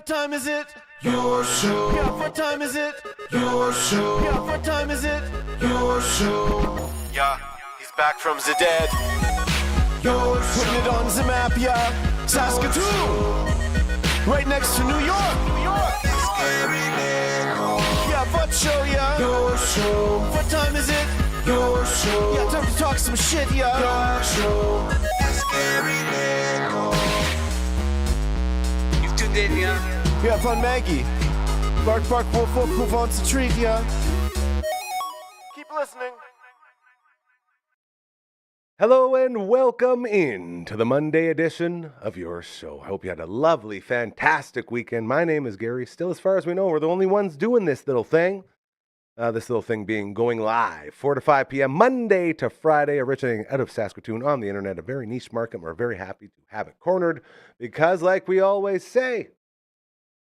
What time is it? Your show. Yeah, what time is it? Your show. Yeah, what time is it? Your show. Yeah, he's back from the dead. Your show. Putting it on the map, yeah. Saskatoon. Right next to New York. New York. Yeah, what show, yeah. Your show. What time is it? Your show. Yeah, time to talk some shit, yeah. Your show. You've tuned in, yeah. Yeah, fun Maggie. Bark, bark, wolf, wolf, who wants a treat, yeah. Keep listening. Hello and welcome in to the Monday edition of your show. I hope you had a lovely, fantastic weekend. My name is Gary. Still, as far as we know, we're the only ones doing this little thing. This little thing being going live 4 to 5 p.m. Monday to Friday, originating out of Saskatoon on the internet, a very niche market. We're very happy to have it cornered because, like we always say,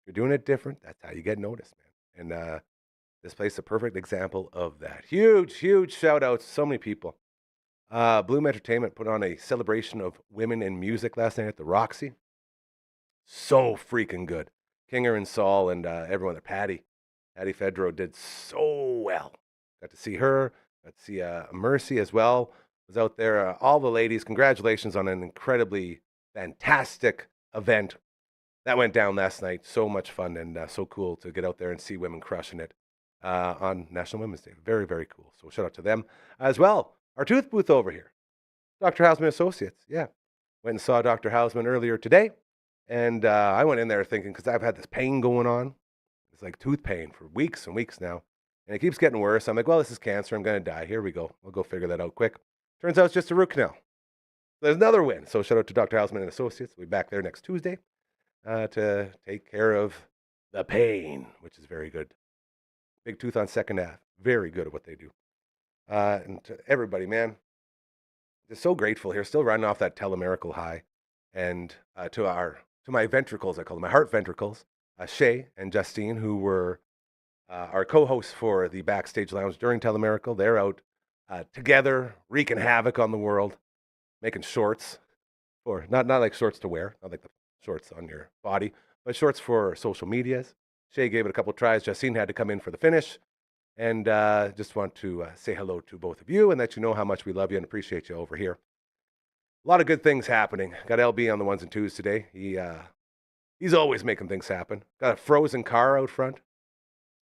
you're doing it different, that's how you get noticed, man. And this place is a perfect example of that. Huge, huge shout outs to so many people. Bloom Entertainment put on a celebration of women in music last night at the Roxy. So freaking good. Kinger and Saul and everyone there, Patty Fedro did so well. Got to see her, got to see Mercy as well. Was out there. All the ladies, congratulations on an incredibly fantastic event. That went down last night. So much fun and so cool to get out there and see women crushing it on National Women's Day. Very, very cool. So shout out to them as well. Our tooth booth over here, Dr. Hausman Associates. Yeah, went and saw Dr. Hausman earlier today. And I went in there thinking, because I've had this pain going on. It's like tooth pain for weeks and weeks now. And it keeps getting worse. I'm like, well, this is cancer. I'm going to die. Here we go. I'll go figure that out quick. Turns out it's just a root canal. There's another win. So shout out to Dr. Hausman and Associates. We'll be back there next Tuesday. To take care of the pain, which is very good. Big Tooth on 2nd Ave. Very good at what they do. And to everybody, man, just so grateful here. Still running off that telemiracle high. And to my ventricles, I call them my heart ventricles, Shay and Justine, who were our co-hosts for the Backstage Lounge during Telemiracle. They're out together, wreaking havoc on the world, making shorts, or not like shorts to wear, not like the shorts on your body, but shorts for social medias. Shay gave it a couple tries. Justine had to come in for the finish. And just want to say hello to both of you and let you know how much we love you and appreciate you over here. A lot of good things happening. Got LB on the ones and twos today. He's always making things happen. Got a frozen car out front.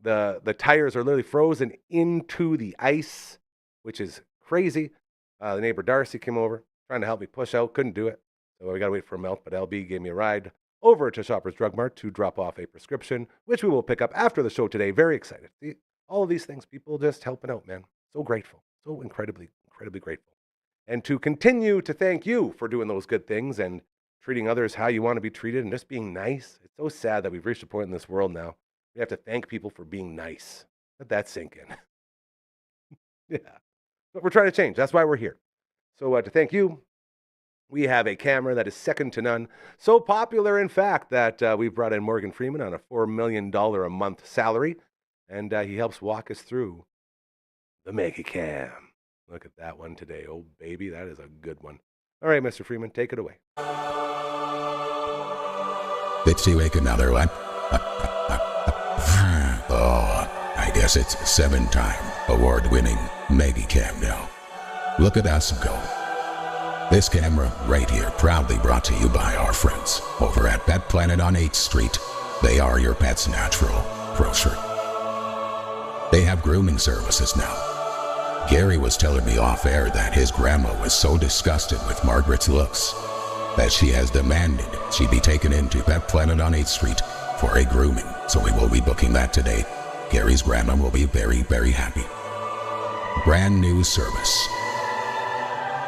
The tires are literally frozen into the ice, which is crazy. The neighbor Darcy came over, trying to help me push out. Couldn't do it. So we got to wait for a melt, but LB gave me a ride over to Shoppers Drug Mart to drop off a prescription, which we will pick up after the show today. Very excited. See, all of these things, people just helping out, man. So grateful. So incredibly, incredibly grateful. And to continue to thank you for doing those good things and treating others how you want to be treated and just being nice. It's so sad that we've reached a point in this world now. We have to thank people for being nice. Let that sink in. Yeah. But we're trying to change. That's why we're here. So to thank you, we have a camera that is second to none. So popular, in fact, that we've brought in Morgan Freeman on a $4 million a month salary. And he helps walk us through the Mega Cam. Look at that one today. Oh, baby, that is a good one. All right, Mr. Freeman, take it away. Did she make another one? Oh, I guess it's 7-time award-winning Mega Cam now. Look at us go. This camera right here proudly brought to you by our friends over at Pet Planet on 8th Street. They are your pet's natural grocer. They have grooming services now. Gary was telling me off air that his grandma was so disgusted with Margaret's looks that she has demanded she be taken into Pet Planet on 8th Street for a grooming. So we will be booking that today. Gary's grandma will be very, very happy. Brand new service.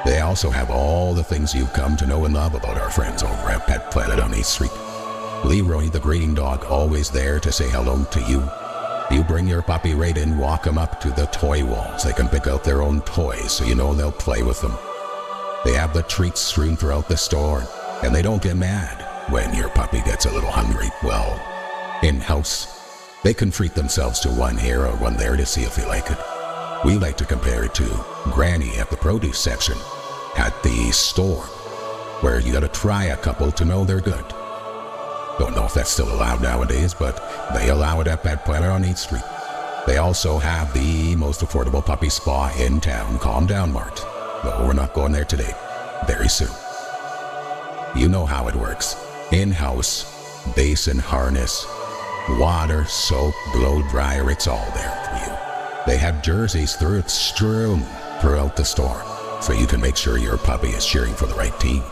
They also have all the things you've come to know and love about our friends over at Pet Planet on 8th Street. Leroy the greeting dog always there to say hello to you. You bring your puppy right in, walk them up to the toy walls. They can pick out their own toys so you know they'll play with them. They have the treats strewn throughout the store, and they don't get mad when your puppy gets a little hungry. Well, in-house, they can treat themselves to one here or one there to see if they like it. We like to compare it to Granny at the produce section at the store, where you gotta try a couple to know they're good. Don't know if that's still allowed nowadays, but they allow it at Pet Planet on 8th Street. They also have the most affordable puppy spa in town, Calm Down Mart. No, we're not going there today. Very soon. You know how it works. In-house, basin harness, water, soap, blow dryer, it's all there for you. They have jerseys strewn throughout the store, so you can make sure your puppy is cheering for the right team.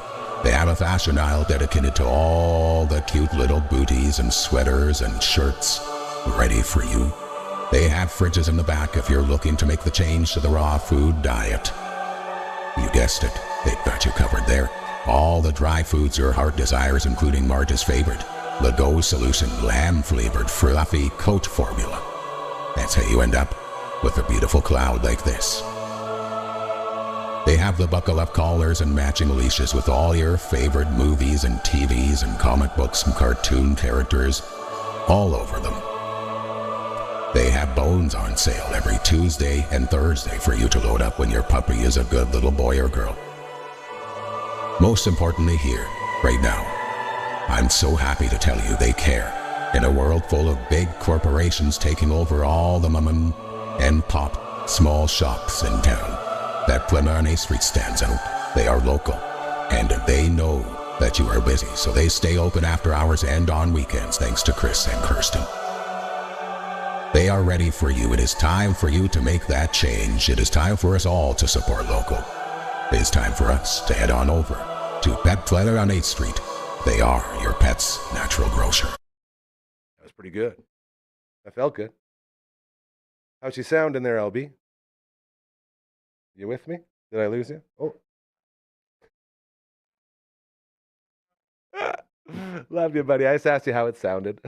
They have a fashion aisle dedicated to all the cute little booties and sweaters and shirts ready for you. They have fridges in the back if you're looking to make the change to the raw food diet. You guessed it, they've got you covered there. All the dry foods your heart desires, including Marta's favorite, the Go Solution lamb-flavored fluffy coat formula. That's how you end up with a beautiful cloud like this. They have the buckle-up collars and matching leashes with all your favorite movies and TVs and comic books and cartoon characters all over them. They have bones on sale every Tuesday and Thursday for you to load up when your puppy is a good little boy or girl. Most importantly here, right now, I'm so happy to tell you they care. In a world full of big corporations taking over all the mom and pop small shops in town, that Plymouth on 8th Street stands out. They are local, and they know that you are busy, so they stay open after hours and on weekends thanks to Chris and Kirsten. They are ready for you. It is time for you to make that change. It is time for us all to support local. It is time for us to head on over to Pet Planet on 8th Street. They are your pet's natural grocer. That was pretty good. That felt good. How's she sound in there, LB? You with me? Did I lose you? Oh. Love you, buddy. I just asked you how it sounded.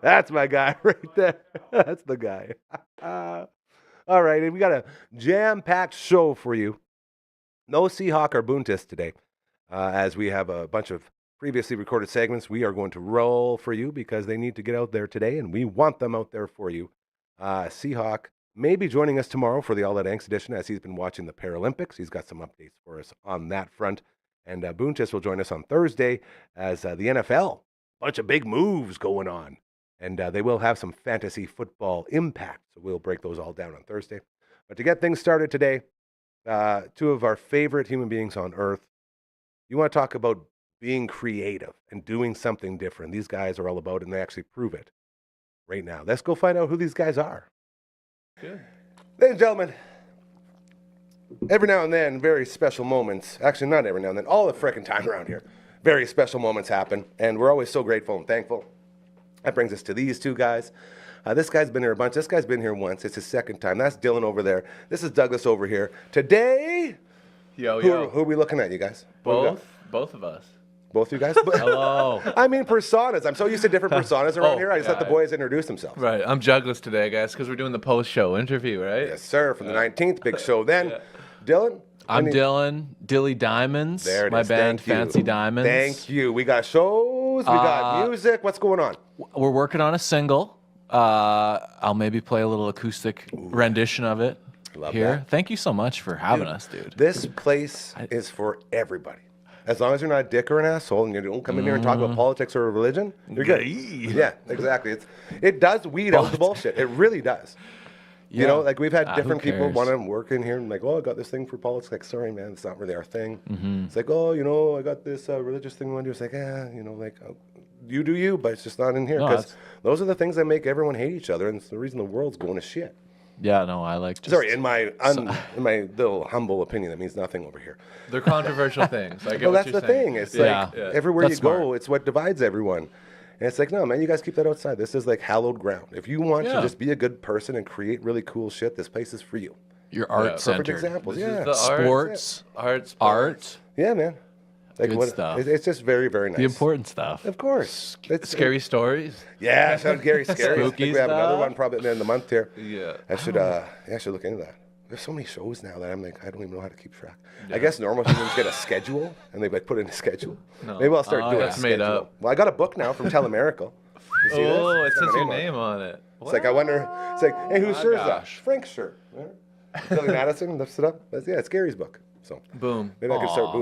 That's my guy right there. That's the guy. All right, and we got a jam-packed show for you. No Seahawk or Buntis today, as we have a bunch of previously recorded segments we are going to roll for you because they need to get out there today, and we want them out there for you. Seahawk may be joining us tomorrow for the All That Angst edition, as he's been watching the Paralympics. He's got some updates for us on that front. And Buntis will join us on Thursday as the NFL. Bunch of big moves going on. And they will have some fantasy football impact. So we'll break those all down on Thursday. But to get things started today, two of our favorite human beings on earth. You want to talk about being creative and doing something different. These guys are all about it, and they actually prove it right now. Let's go find out who these guys are. Good. Ladies and gentlemen, every now and then, very special moments, actually not every now and then, all the frickin' time around here, very special moments happen, and we're always so grateful and thankful. That brings us to these two guys. This guy's been here a bunch. This guy's been here once. It's his second time. That's Dylan over there. This is Douglas over here. Today, who are we looking at, you guys? Both of us. Both you guys? Hello. I mean, personas. I'm so used to different personas around here. I just let the boys introduce themselves. Right. I'm Douglas today, guys, because we're doing the post-show interview, right? Yes, sir. From the 19th, big show then. Dylan? I'm Dylan, Dilly Diamonds. There it my is. band, Thank you. Fancy Diamonds. Thank you. We got shows. We got music. What's going on? We're working on a single. I'll maybe play a little acoustic rendition of it Love here. that. Thank you so much for having us, dude. This place is for everybody. As long as you're not a dick or an asshole and you don't come in here and talk about politics or religion, you're good. Yeah, exactly. It does weed out the bullshit. It really does. You know, like we've had different people want to work in here and like, oh, I got this thing for politics. Like, sorry, man, it's not really our thing. It's like, oh, you know, I got this religious thing I want to do. It's like, you know, like, you do you, but it's just not in here. Because those are the things that make everyone hate each other, and it's the reason the world's going to shit. Yeah, no, I like just... Sorry, in my little humble opinion, that means nothing over here. They're controversial things. I get Well, what that's you're the saying. thing. It's Yeah. like everywhere That's you go, smart. it's what divides everyone. And it's like, no, man, you guys keep that outside. This is like hallowed ground. If you want to just be a good person and create really cool shit, this place is for you. Your art Perfect center. examples. This Yeah. is the Sports. Art. Yeah, man. Like Good stuff. It's just very, very nice. The important stuff. Of course. Scary stories. Yeah, sounds Gary Scary. I Spooky think we have another stuff. one probably at the end of the month here. Yeah. I should look into that. There's so many shows now that I'm like, I don't even know how to keep track. I guess normal humans get a schedule and they like put in a schedule. No. Maybe I'll start doing that's a made schedule. up. Well, I got a book now from Telemiracle. You see Oh, this? it It's got says my your on it. name on it. It's like, I wonder, it's like, hey, whose shirt is that? gosh. Frank's shirt. Right? Billy Madison lifts it up. It's Gary's book. So Boom. maybe I can start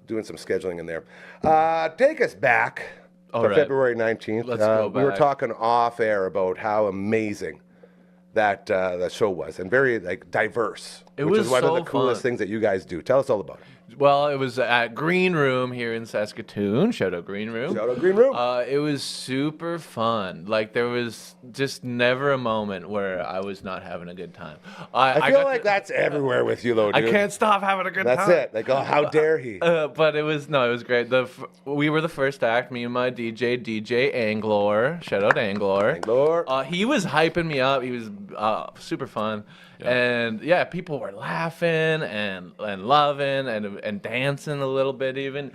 doing some scheduling in there. Take us back to right. February 19th. Let's go We were back. talking off air about how amazing that show was, and very diverse. It which was is one of so the coolest fun. things that you guys do. Tell us all about it. Well, it was at Green Room here in Saskatoon. Shout out Green Room. Shout out Green Room. It was super fun. Like, there was just never a moment where I was not having a good time. I feel got like to- that's everywhere with you, though, I dude. can't stop having a good That's time. it. Like, oh, how dare he? But it was great. We were the first act. Me and my DJ Anglor. Shout out Anglor. Anglor. He was hyping me up. He was super fun, and yeah, people were laughing and loving and dancing a little bit even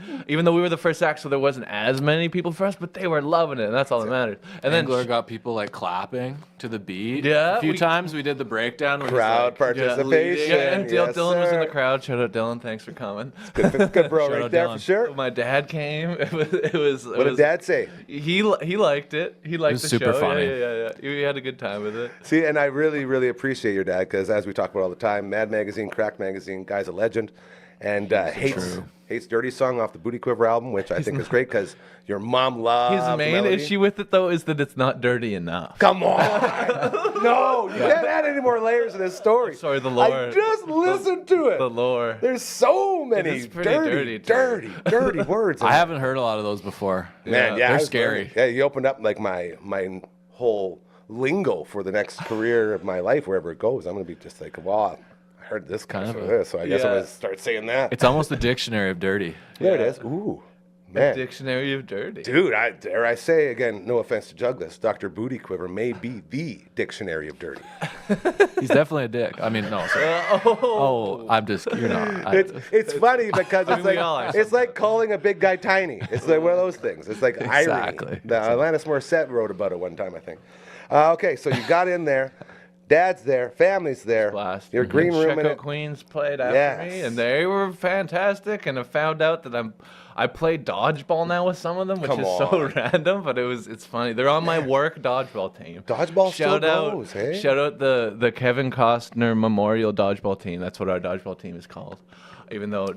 though we were the first act, so there wasn't as many people for us, but they were loving it, and that's all that mattered. And then Angler got people like clapping to the beat. Yeah, a few we- times we did the breakdown. Where Crowd he's like, participation. yeah, and Yes, Dylan was in the sir. crowd. Shout out Dylan, thanks for coming. Good bro Shout right out there Dylan. for sure. My dad came. It was. What did Dad say? He liked it. He liked was the super show. funny. Yeah. We had a good time with it. See, and I really, really appreciate your dad because, as we talk about all the time, Mad Magazine, Crack Magazine, guy's a legend, and hates Dirty Song off the Booty Quiver album, which I think is great because your mom loves His main Melody. issue with it, though, is that it's not dirty enough. Come on! No, you can't add any more layers to this story. Sorry, the lore. I just listened to it. The lore. There's so many is pretty dirty words. in I it. haven't heard a lot of those before. Man, yeah, I they're was scary. learning. Yeah, you opened up like my whole lingo for the next career of my life, wherever it goes. I'm gonna be just like, wow, I heard this kind of this, so I guess I'm gonna start saying that. It's almost a dictionary of dirty. There it is. Ooh, man. Dictionary of dirty. Dude, dare I say, again, no offense to Douglas, Dr. Booty Quiver may be the dictionary of dirty. He's definitely a dick. I mean, no. Sorry. Oh, I'm just. You're not. It's funny because it's we all are like it's like calling a big guy tiny. It's like one of those things. It's like Exactly. irony. The Alanis Morissette wrote about it one time, I think. Okay, so you got in there. Dad's there, family's there. Blast. Your green room in Checo it. Queens played after Yes. me, and they were fantastic. And I found out that I play dodgeball now with some of them, which Come is on. so random, but it's funny. They're on my work dodgeball team. Dodgeball still shout out, goes, hey? Shout out the Kevin Costner Memorial Dodgeball Team. That's what our dodgeball team is called. Even though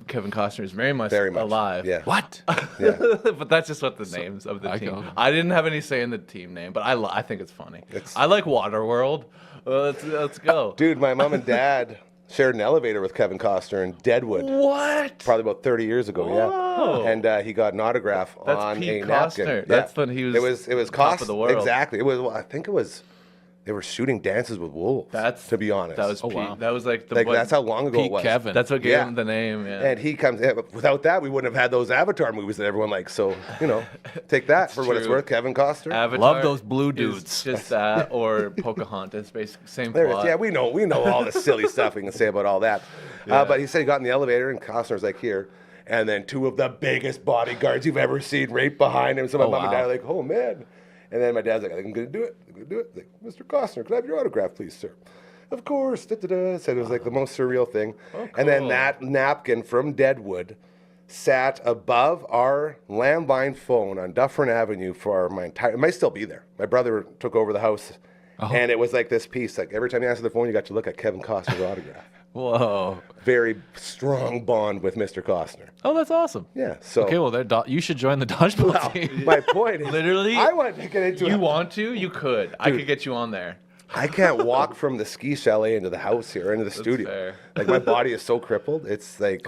Kevin Costner is very much alive. Yeah. What? Yeah. But that's just what the names of the I team. go. I didn't have any say in the team name, but I think it's funny. It's- I like Waterworld. Let's go. Dude, my mom and dad shared an elevator with Kevin Costner in Deadwood. What? Probably about 30 years ago, Whoa. yeah. And he got an autograph That's on Pete a napkin. Costner. Yeah. That's when he was It was top of the world. Exactly. It was. I think it was. They were shooting Dances with Wolves. To be honest. That was Pete. wow. That was like the like what- that's how long ago it Pete was. Kevin. That's what gave Yeah. him the name. Yeah. And he comes. Yeah, but without that, we wouldn't have had those Avatar movies that everyone likes. So take that for what it's true. worth, Kevin Costner. Avatar Love those blue is dudes. Just that or Pocahontas, basically same There it is. plot. Yeah, we know all the silly stuff we can say about all that. But he said he got in the elevator and Costner's like here, and then two of the biggest bodyguards you've ever seen right behind him. So my mom and dad are like, oh man. And then my dad's like, I think I'm gonna do it. I'm gonna do it. Like, Mr. Costner, could I have your autograph, please, sir? Of course. Da-da-da. Said it was like the most surreal thing. And then cool. that napkin from Deadwood sat above our landline phone on Dufferin Avenue for my entire. It might still be there. My brother took over the house, and it was like this piece. Like every time you answered the phone, you got to look at Kevin Costner's autograph. Whoa. Very strong bond with Mr. Costner. Oh, that's awesome. Yeah. So Okay, well, you should join the dodgeball team. my point is, Literally, I want to get into You it. want to? You could. I could get you on there. I can't walk from the ski chalet into the house here, into the studio. fair. Like my body is so crippled. It's like,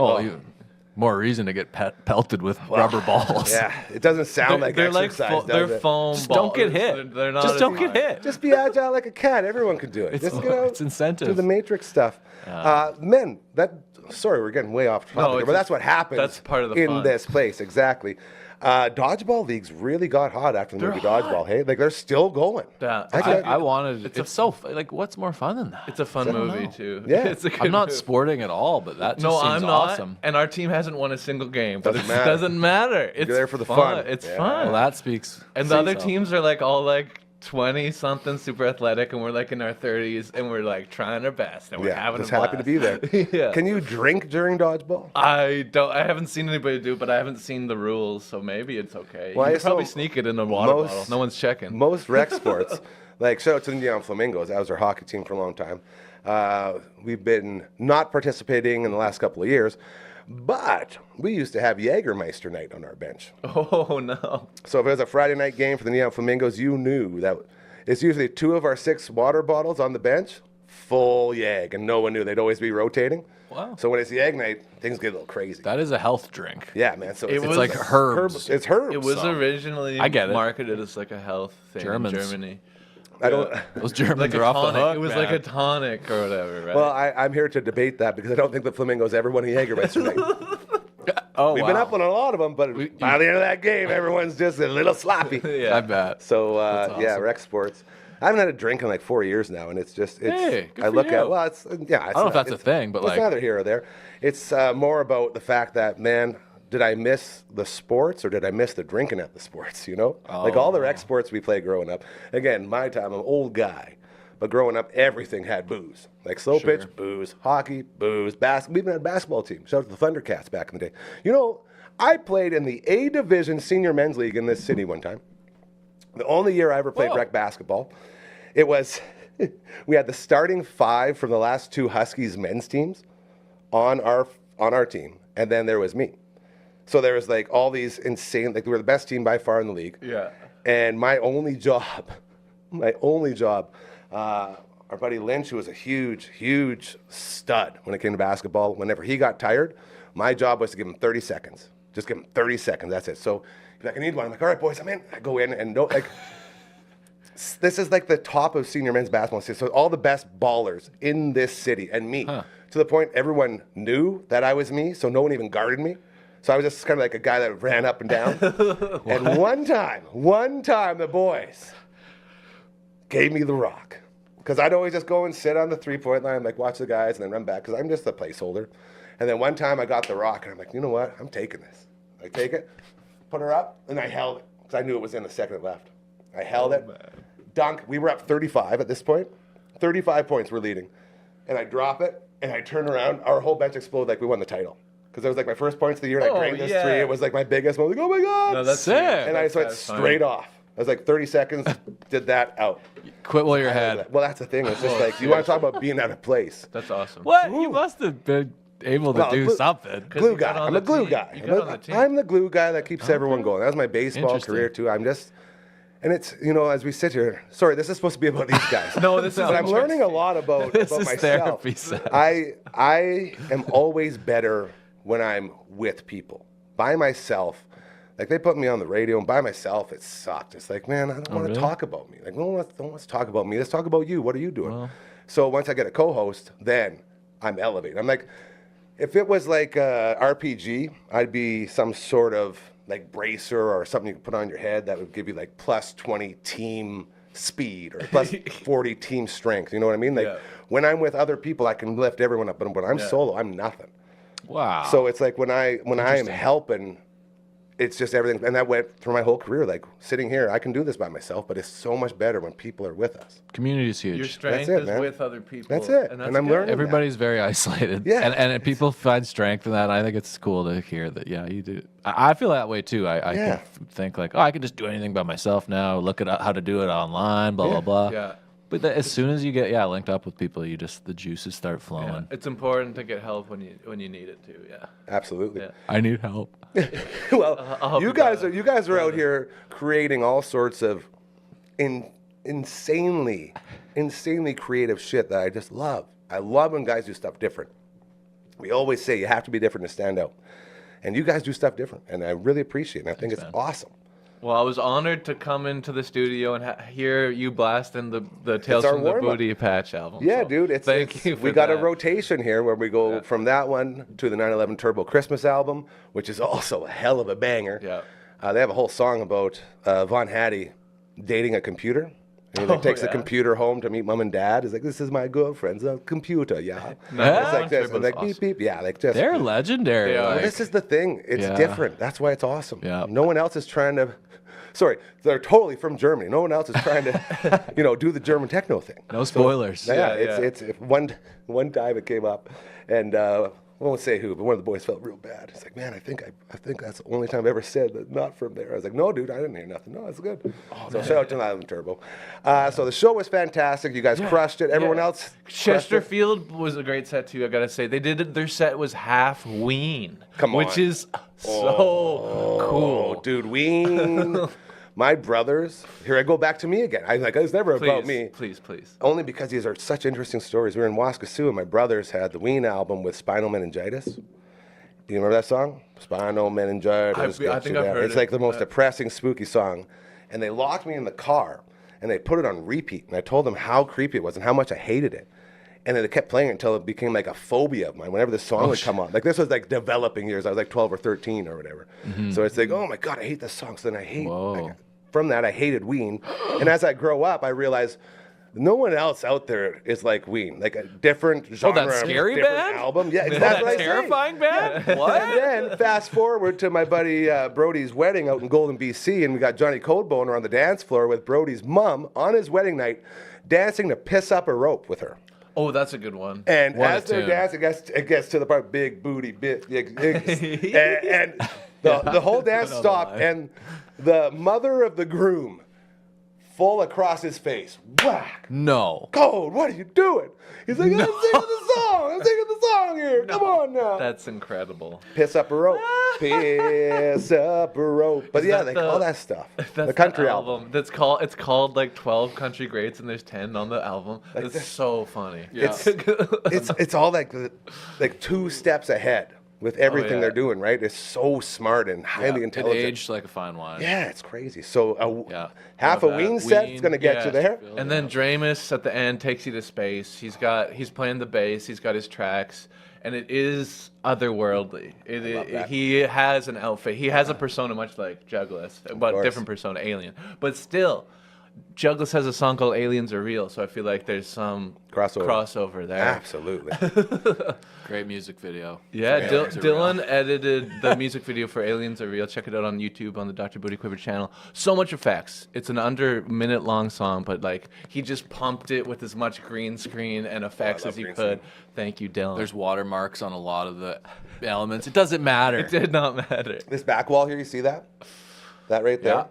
More reason to get pelted with rubber balls. yeah, it doesn't sound like They're like exercise. they're does it? foam Just balls. don't get hit. They're not Just as don't get hard. hit. Just be agile like a cat. Everyone can do it. Just get out. It's incentive. Do the Matrix stuff. Men, sorry, we're getting way off topic, No, here, it's but that's just- what happens. that's part of the in fun. this place, exactly. Dodgeball leagues really got hot after the movie Dodgeball. Hey, like they're still going. Yeah, I wanted. It's so like. What's more fun than that? It's a fun movie too. Yeah. It's a good I'm not movie. sporting at all, but that just No, seems I'm not. awesome. And our team hasn't won a single game. But Doesn't it matter. doesn't matter. It's there for the fun. It's Yeah. fun. Well, that speaks. And the other so. teams are like all like 20 something, super athletic, and we're like in our 30s, and we're like trying our best, and we're Yeah, having just a blast. happy to be there. Yeah. Can you drink during dodgeball? I haven't seen anybody do it, but I haven't seen the rules, so maybe it's okay. Well, you I could probably saw sneak it in a water most- bottle. No one's checking. Most rec sports, Like, shout out to the Neon Flamingos. That was our hockey team for a long time. We've been not participating in the last couple of years, but we used to have Jägermeister night on our bench. Oh, no. So if it was a Friday night game for the Neon Flamingos, you knew that it's usually 2 of our 6 water bottles on the bench, full Jäg, and no one knew. They'd always be rotating. Wow. So when it's Jäg night, things get a little crazy. That is a health drink. Yeah, man. So It it's was like herbs. It's herbs. It was So, originally I get it. marketed as like a health thing Germans. in Germany. I don't. Those Germans Like are a off the tonic. hook. It was man. like a tonic or whatever, right? Well, I'm here to debate that because I don't think the Flamingos ever won a Jägermeister night. Oh, We've wow. been up on a lot of them, but by the end of that game, everyone's just a little sloppy. yeah. I bet. So That's yeah, awesome. rec sports. I haven't had a drink in like 4 years now, and it's just Hey, good I for look you. at well, it's yeah. I don't know if that's a thing, but it's like, neither here or there. It's more about the fact that man, did I miss the sports or did I miss the drinking at the sports? You know, like all the rec sports we played growing up. Again, my time, I'm an old guy. But growing up, everything had booze. Like slow pitch, booze. Hockey, booze. We even had a basketball team. Shout out to the Thundercats back in the day. You know, I played in the A Division Senior Men's League in this city one time. The only year I ever played rec basketball. It was, we had the starting 5 from the last 2 Huskies men's teams on our team. And then there was me. So there was like all these insane, like we were the best team by far in the league. Yeah. And my only job, our buddy Lynch, who was a huge stud when it came to basketball, whenever he got tired, my job was to give him 30 seconds. Just give him 30 seconds, that's it. So he's like, I need one. I'm like, all right, boys, I'm in. I go in and don't, like, this is like the top of senior men's basketball. So all the best ballers in this city and me. To the point everyone knew that I was me, so no one even guarded me. So I was just kind of like a guy that ran up and down. And one time the boys gave me the rock. Because I'd always just go and sit on the 3-point line, like watch the guys and then run back because I'm just a placeholder. And then one time I got the rock and I'm like, you know what? I'm taking this. I take it, put her up, and I held it because I knew it was in the second left. I held it, dunk. We were up 35 at this point. 35 points we're leading. And I drop it and I turn around. Our whole bench exploded like we won the title. Because it was like my first points of the year and I drained this 3. It was like my biggest one. I was like, oh my God. No, that's Sick. And I just went satisfying. straight off. I was like 30 seconds, did that out. quit while you're ahead. Well, that's the thing. It's just like, you want to talk about being out of place. That's awesome. What? You must have been able to Well, do glue- something. Glue you guy. got on I'm the a glue team. guy. You got on the team. I'm the glue guy that keeps everyone going. That was my baseball Interesting. career too. I'm just, and it's, you know, as we sit here, sorry, this is supposed to be about these guys. No, this is But I'm learning a lot about, This about is myself. therapy set. I am always better when I'm with people. By myself, like they put me on the radio and by myself, it sucked. It's like, man, I don't want to really? talk about me. Like, no one wants to talk about me. Let's talk about you. What are you doing? So once I get a co-host, then I'm elevated. I'm like, if it was like RPG, I'd be some sort of like bracer or something you could put on your head that would give you like plus 20 team speed or plus 40 team strength. You know what I mean? Like when I'm with other people, I can lift everyone up. But when I'm solo, I'm nothing. Wow. So it's like when I am helping, it's just everything. And that went through my whole career. Like sitting here, I can do this by myself, but it's so much better when people are with us. community is huge. Your strength it, is man. with other people. That's it. And And I'm good. learning. Everybody's very isolated. Yeah. And people find strength in that. And I think it's cool to hear that, yeah, you do. I feel that way too. I Yeah. can think like, oh, I can just do anything by myself now. Look at how to do it online, blah, blah, blah. Yeah. But as soon as you get, linked up with people, the juices start flowing. It's important to get help when you need it too. Yeah. Absolutely. Yeah. I need help. Well, help you you guys out. are out here creating all sorts of insanely creative shit that I just love. I love when guys do stuff different. We always say you have to be different to stand out. And you guys do stuff different, and I really appreciate it. And I think it's awesome. Well, I was honored to come into the studio and hear you blasting the Tales our from the warm-up. Booty Patch album. Yeah, so dude. thank you for we got a that. rotation here where we go from that one to the 9/11 Turbo Christmas album, which is also a hell of a banger. Yeah. They have a whole song about Von Hattie dating a computer. And he like, takes the computer home to meet mom and dad. He's like, this is my girlfriend's computer, yeah. Yeah. It's like this. Turbo's And like, awesome. beep, beep. Yeah, like just. They're legendary. They are. Well, like- this is the thing. It's Yeah. different. That's why it's awesome. Yeah. No one else is trying to. Sorry, they're totally from Germany. No one else is trying to, do the German techno thing. no spoilers. Yeah, Yeah, it's one time it came up, and won't say who, but one of the boys felt real bad. He's like, man, I think that's the only time I've ever said that not from there. I was like, no, dude, I didn't hear nothing. No, it's good. So shout out to Island Turbo. So the show was fantastic. You guys crushed it. Everyone else crushed it. Chesterfield was a great set too. I gotta say, their set was half Ween, Come on. which is so cool, dude. Ween. My brothers. Here I go back to me again. I'm like, it's never about me. Please. Only because these are such interesting stories. We were in Waskasiu, and my brothers had the Ween album with spinal meningitis. Do you remember that song? Spinal meningitis. I think I've heard it. It's like the most depressing, spooky song. And they locked me in the car, and they put it on repeat. And I told them how creepy it was and how much I hated it. And then they kept playing it until it became like a phobia of mine. Whenever the song would come on, like this was like developing years. I was like 12 or 13 or whatever. So it's like, oh my God, I hate this song. So then from that, I hated Ween. And as I grow up, I realized no one else out there is like Ween. Like a different genre, that scary different band? album. Yeah, That that's what I'm terrifying saying. band? What? And then fast forward to my buddy Brody's wedding out in Golden, BC, and we got Johnny Coldboner on the dance floor with Brody's mom on his wedding night, dancing to "Piss Up a Rope" with her. Oh, that's a good one. And What a as they're tune. dancing, it gets to the part, big booty, and the whole dance stopped, and the mother of the groom, full across his face, whack. No. Code, what are you doing? He's like, I'm singing the song. I'm singing the song here. Come on now. That's incredible. Piss up a rope. Piss up a rope. But yeah, like all that stuff. The country album. It's called like 12 Country Greats, and there's 10 on the album. It's so funny. Yeah. It's all like two steps ahead with everything yeah. they're doing, right? It's so smart and highly It intelligent. aged like a fine wine. Yeah, it's crazy. So Yeah. half a Love that. Ween set's Ween, going to get yeah. you there. And then Dramus at the end takes you to space. He's playing the bass. He's got his tracks, and it is otherworldly. He has an outfit. He has a persona much like Juggless, but course. different persona, alien. But still, Juggless has a song called "Aliens Are Real," so I feel like there's some crossover there. Absolutely. Great music video. Yeah, Aliens Are Real. Dylan edited the music video for Aliens Are Real. Check it out on YouTube on the Dr. Booty Quiver channel. So much effects. It's an under minute long song, but like he just pumped it with as much green screen and effects as he green could. Thank you, Dylan. There's watermarks on a lot of the elements. It doesn't matter. It did not matter. This back wall here, you see that? That right there? Yeah.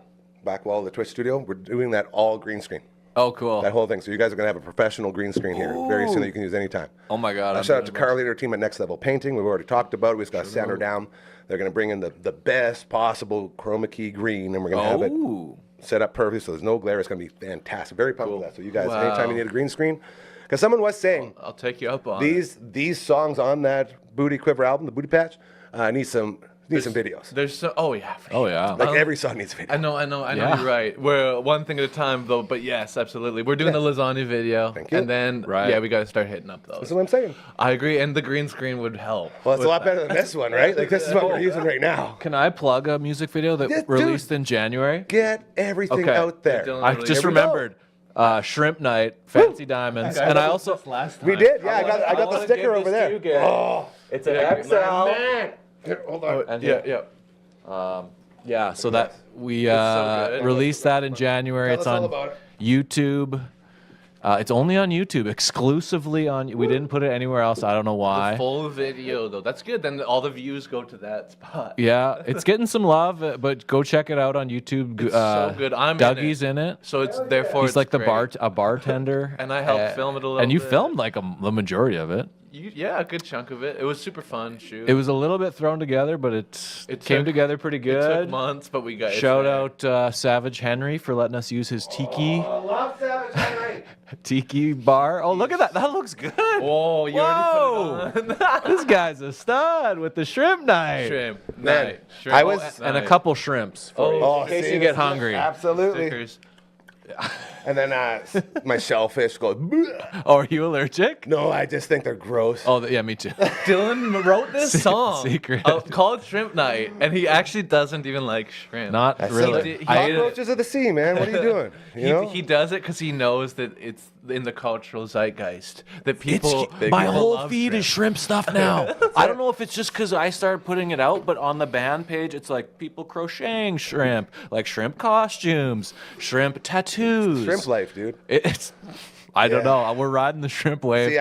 Back wall of the Twitch studio. We're doing that all green screen. Oh, cool. That whole thing. So you guys are going to have a professional green screen here very soon that you can use anytime. Oh my God. I'm Shout out to doing Carly and her team at Next Level Painting. We've already talked about it. We just got to sand her down. They're going to bring in the best possible chroma key green, and we're going to have it Oh. set up perfect so there's no glare. It's going to be fantastic. Very pumped for that. So you guys, Wow. anytime you need a green screen, because someone was saying I'll take you up on it. these songs on that Booty Quiver album, the Booty Patch, need some videos. There's so, oh yeah. For Oh sure. yeah. Like every song needs a video. I know, Yeah. you're right. We're one thing at a time, though. But yes, absolutely. We're doing the lasagna video, Thank you. and then Right. yeah, we got to start hitting up those. That's what I'm saying. I agree, and the green screen would help. Well, it's a with lot that. better than this one, right? Like this is what we're using right now. Can I plug a music video that Yeah, dude. released in January? Get everything Okay. out there. Dylan I really- just Here we go. remembered. Shrimp Night, Fancy Diamonds, and I also last time. We did, yeah. I got the sticker over there. It's an Here, hold on. and Yeah. yeah. So that we so good. released that in January. Tell It's us all on about it. YouTube. It's only on YouTube, exclusively on. We didn't put it anywhere else. I don't know why. Full video though. That's good. Then all the views go to that spot. Yeah, it's getting some love, but go check it out on YouTube. It's so good. Dougie's in it. So it's therefore He's it's like the great. a bartender. And I helped film it a little And you bit. filmed like the majority of it. Yeah, a good chunk of it. It was super fun. Shoot. It was a little bit thrown together, but it came took- together pretty It good. took months, but we got it's Shout there. out Savage Henry for letting us use his Love tiki bar. Oh, look at that. That looks good. Whoa, you already put it on. This guy's a stud with the shrimp knife. Shrimp. Man, Night. Shrimp. I was- And a Night. couple shrimps for you, Oh, in case see, you get this- hungry. Absolutely. Stickers. And then my shellfish goes, "Bleh." Oh, are you allergic? No, I just think they're gross. Oh, yeah, me too. Dylan wrote this song secret. called Shrimp Night, and he actually doesn't even like shrimp. Not That's really. it. I ate it. Cockroaches of the sea, man. What are you doing? You know? He does it because he knows that it's in the cultural zeitgeist that people. My people whole love feed shrimp. is shrimp stuff now. I don't know if it's just because I started putting it out, but on the band page, it's like people crocheting shrimp, like shrimp costumes, shrimp tattoos. Shrimp life, dude. It's. I don't know. We're riding the shrimp wave. See,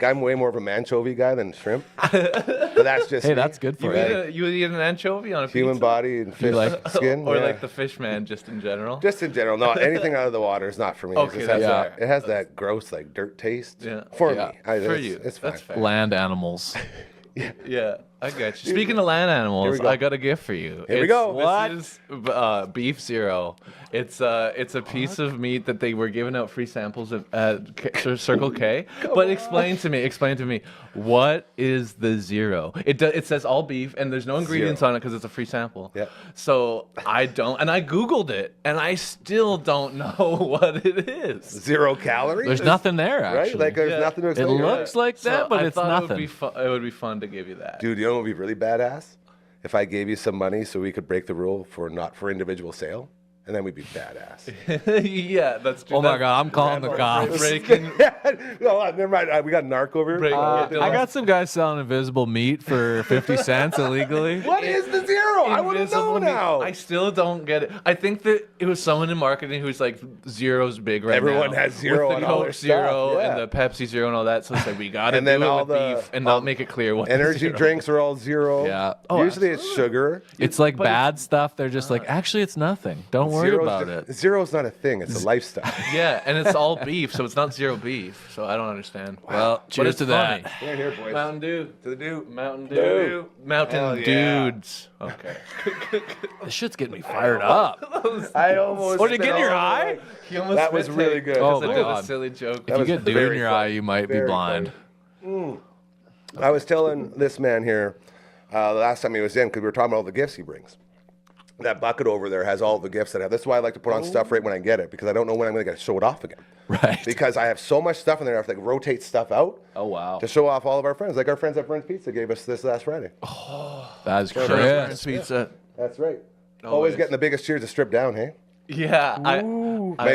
I'm way more of a anchovy guy than shrimp. But that's just Hey, me. that's good for you. You eat an anchovy on a Human pizza? body and fish skin. Or yeah. like the fish man, just in general? Just in general, no. Anything out of the water is not for me. Okay, it just has that's that, it has that gross like dirt taste. Yeah. For Yeah. me, For it's, you. it's fine. That's fair. Land animals. Yeah, I got you. Speaking of land animals, we go. I got a gift for you. Here we go. This is beef zero. It's a piece of meat that they were giving out free samples of at Circle K. But explain to me, what is the zero? It says all beef, and there's no ingredients on it because it's a free sample. Yep. So I Googled it, and I still don't know what it is. 0 calories. There's nothing there, right. actually. Like there's Yeah. nothing to It explain. looks like that, So but I it's thought nothing. It would be fun to give you that. Dude, you know what would be really badass? If I gave you some money so we could break the rule for not for individual sale, and then we'd be badass. Yeah, that's true. Oh my God, I'm calling the cops. Breaking. No, never mind. We got a narc over here. Break- I Yeah, got some guys selling invisible meat for 50 cents illegally. What is the zero? I want to know Invisible meat. now. I still don't get it. I think that it was someone in marketing who's like, zero's big right Everyone now. has zero with on the all Coke their stuff, zero yeah. and the Pepsi zero and all that. So it's like we gotta And do then it all with the- beef and not make it clear what the Energy zero drinks are all zero. Yeah. Oh, Usually it's sugar. It's like but bad stuff. They're just like, actually, it's nothing. Don't worry Zero's about ju- it. Zero's not a thing. It's a lifestyle. Yeah, and it's all beef, so it's not zero beef. So I don't understand. Well, But cheers it's to funny. that. Here, here, boys. Mountain Dew. To the dude. Mountain Dew. Dew. Hell Mountain yeah. Dudes. Okay. This shit's getting me fired up. I almost. Oh, did it get in your spit all eye? over He almost That was spit really take good. Oh, because my I did God. a silly joke. If you was get dew in very your funny. eye, you might be Very blind. I was telling this man here the last time he was in because we were talking about all the gifts he brings. That bucket over there has all the gifts that I have. That's why I like to put on stuff right when I get it because I don't know when I'm going to get to show it off again. Right. Because I have so much stuff in there, I have to like rotate stuff out Oh, wow. to show off all of our friends. Like our friends at Burns Pizza gave us this last Friday. That's Burns Chris. Pizza. That's right. Always. Always getting the biggest cheers to strip down, hey? Yeah.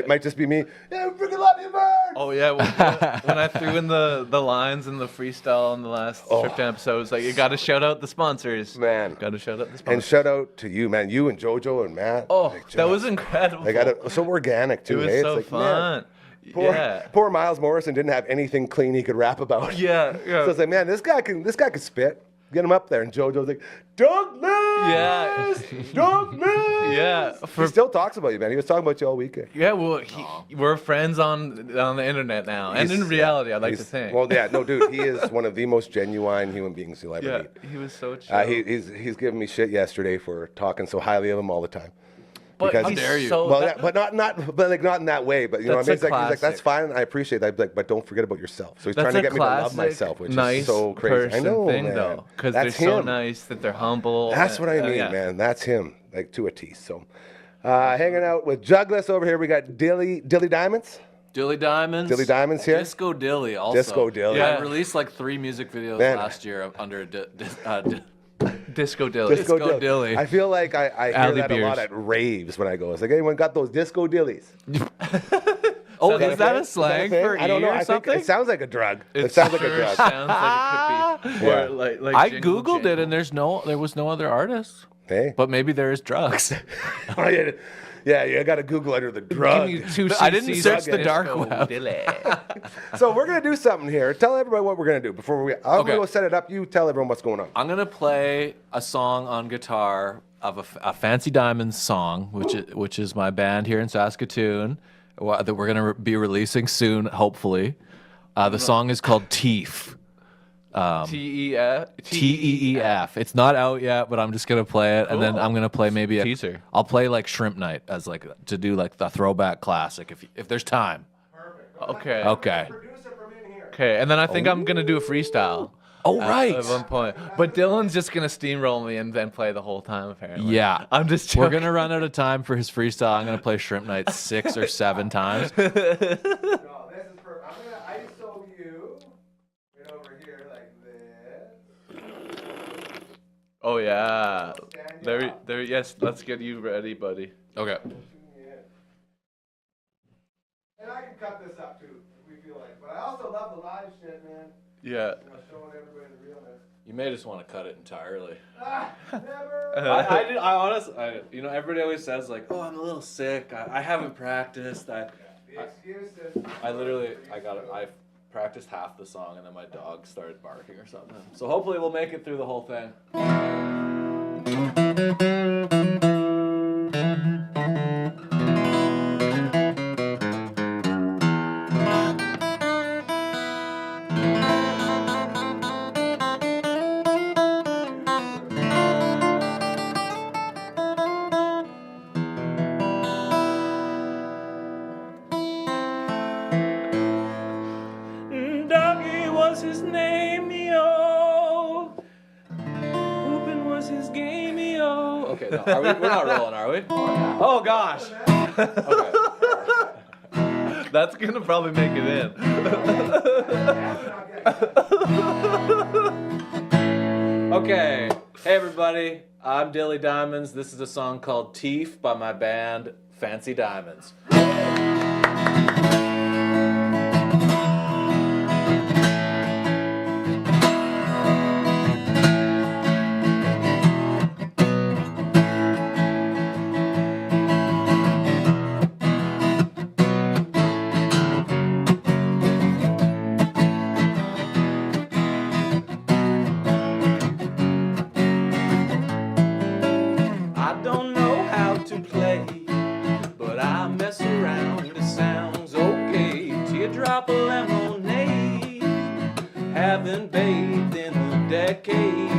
Might just be me. Yeah, freaking love you, Burns! Oh yeah, when I threw in the lines and the freestyle in the last Trip Down episode, it's like you got to shout out the sponsors. Man. Got to shout out the And sponsors. shout out to you, man. You and JoJo and Matt. Oh, Like, that was incredible. They got it so organic It too. was hey? so it's like, man, fun. poor, Yeah. poor Miles Morrison didn't have anything clean he could rap about. Yeah. Yeah. So it's like, man, this guy can spit. Get him up there. And JoJo's like, Douglas! Yeah. Douglas! Yeah. He still talks about you, man. He was talking about you all weekend. Yeah. Well, we're friends on the internet now, and in reality, I'd like to He's- think. Well, yeah, no, dude, he is one of the most genuine human beings you'll ever yeah. meet. He was so chill. He's giving me shit yesterday for talking so highly of him all the time. but because- he's How dare you. So Well, that- yeah, but not in that way. But you know what I mean? That's a He's like, that's classic. fine. I appreciate that. Like, but don't forget about yourself. So he's That's trying to a get me to love classic, myself, which nice is so crazy. I person know, thing, man. though, because they're That's so him. nice that they're humble. That's what I mean, yeah. man. That's him, like to a T. So, hanging out with Jugless over here. We got Dilly Diamonds. Dilly Diamonds. Dilly Diamonds here. Disco Dilly also. Disco Dilly. I Yeah. released like 3 music videos Man. last year under Disco Dilly. Disco Dilly. I feel like I hear Alley that a lot beers. at raves when I go. It's like, anyone got those disco dillies? Oh, Is is that thing? a slang thing? for I don't E know. or I think something? it sounds like a drug. It It sounds like a sure drug. Sounds like it could be. Yeah. Or like I jingle googled it jangle. and there was no other artist. Hey. But maybe there is drugs. Yeah, you got to Google under the drug. Give me 2 I didn't cc's search of the dark Disco web. Dilly. So we're gonna do something here. Tell everybody what we're gonna do before we. I'm Okay. gonna go set it up. You tell everyone what's going on. I'm gonna play a song on guitar of a Fancy Diamonds song, which is my band here in Saskatoon that we're gonna be releasing soon, hopefully. The song is called Teef. T-E-F. Teef. It's not out yet, but I'm just gonna play it, and then Cool. I'm gonna play maybe a Teaser. I'll play like Shrimp Night as like to do like the throwback classic if there's time. Okay. Okay. Okay, and then I think I'm gonna do a freestyle. Oh right. At one point, but Dylan's just gonna steamroll me and then play the whole time. Apparently. Yeah. I'm just. We're Joking. gonna run out of time for his freestyle. I'm gonna play Shrimp Night 6 or 7 times. No, this is for. I'm gonna ISO you. Right over here like this. Oh yeah. There. Yes. Let's get you ready, buddy. Okay. And I can cut this up too if we feel like. But I also love the live shit, man. Yeah. You know, showing everybody the realness. You may just want to cut it entirely. Never. I honestly, everybody always says like, oh, I'm a little sick. I haven't practiced. I practiced half the song and then my dog started barking or something. So hopefully we'll make it through the whole thing. Doggy was his name, yo. Whoopin' was his game, yo. Okay, no, we're not rolling, are we? Oh gosh. Okay. That's gonna probably make it in. Okay. Hey everybody, I'm Dilly Diamonds. This is a song called Teeth by my band Fancy Diamonds. I don't know how to play, but I mess around. It sounds okay. Teardrop lemonade, haven't bathed in a decade.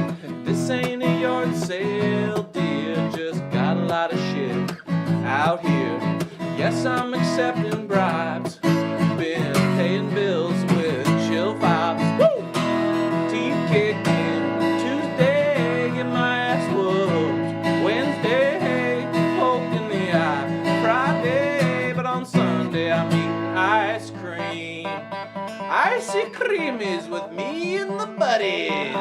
This ain't a yard sale, dear. Just got a lot of shit out here. Yes, I'm accepting bribes. Been paying bills with chill vibes. Woo! Teeth kicked in Tuesday, get my ass whooped. Wednesday, poked in the eye. Friday, but on Sunday I'm eating ice cream. Icy cream is with me and the buddies.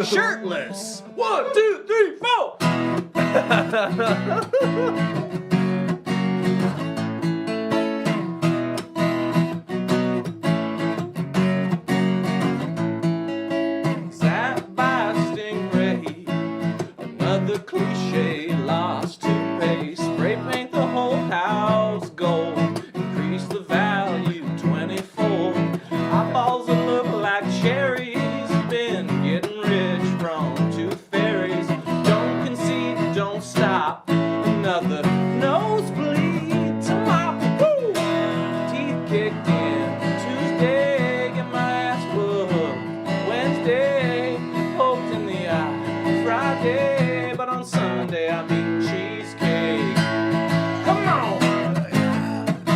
Shirtless. 1, 2, 3, 4. Sat by a stingray, another cliche, lost toothpaste, spray paint the whole house gold, increase the value 24. Eyeballs that look like cherries, been getting rich from tooth fairies. Don't concede, don't stop, another nosebleed tomorrow. Woo! Teeth kicked in Tuesday, get my ass whooped. Wednesday, poked in the eye. Friday, but on Sunday I'm eating cheesecake. Come on!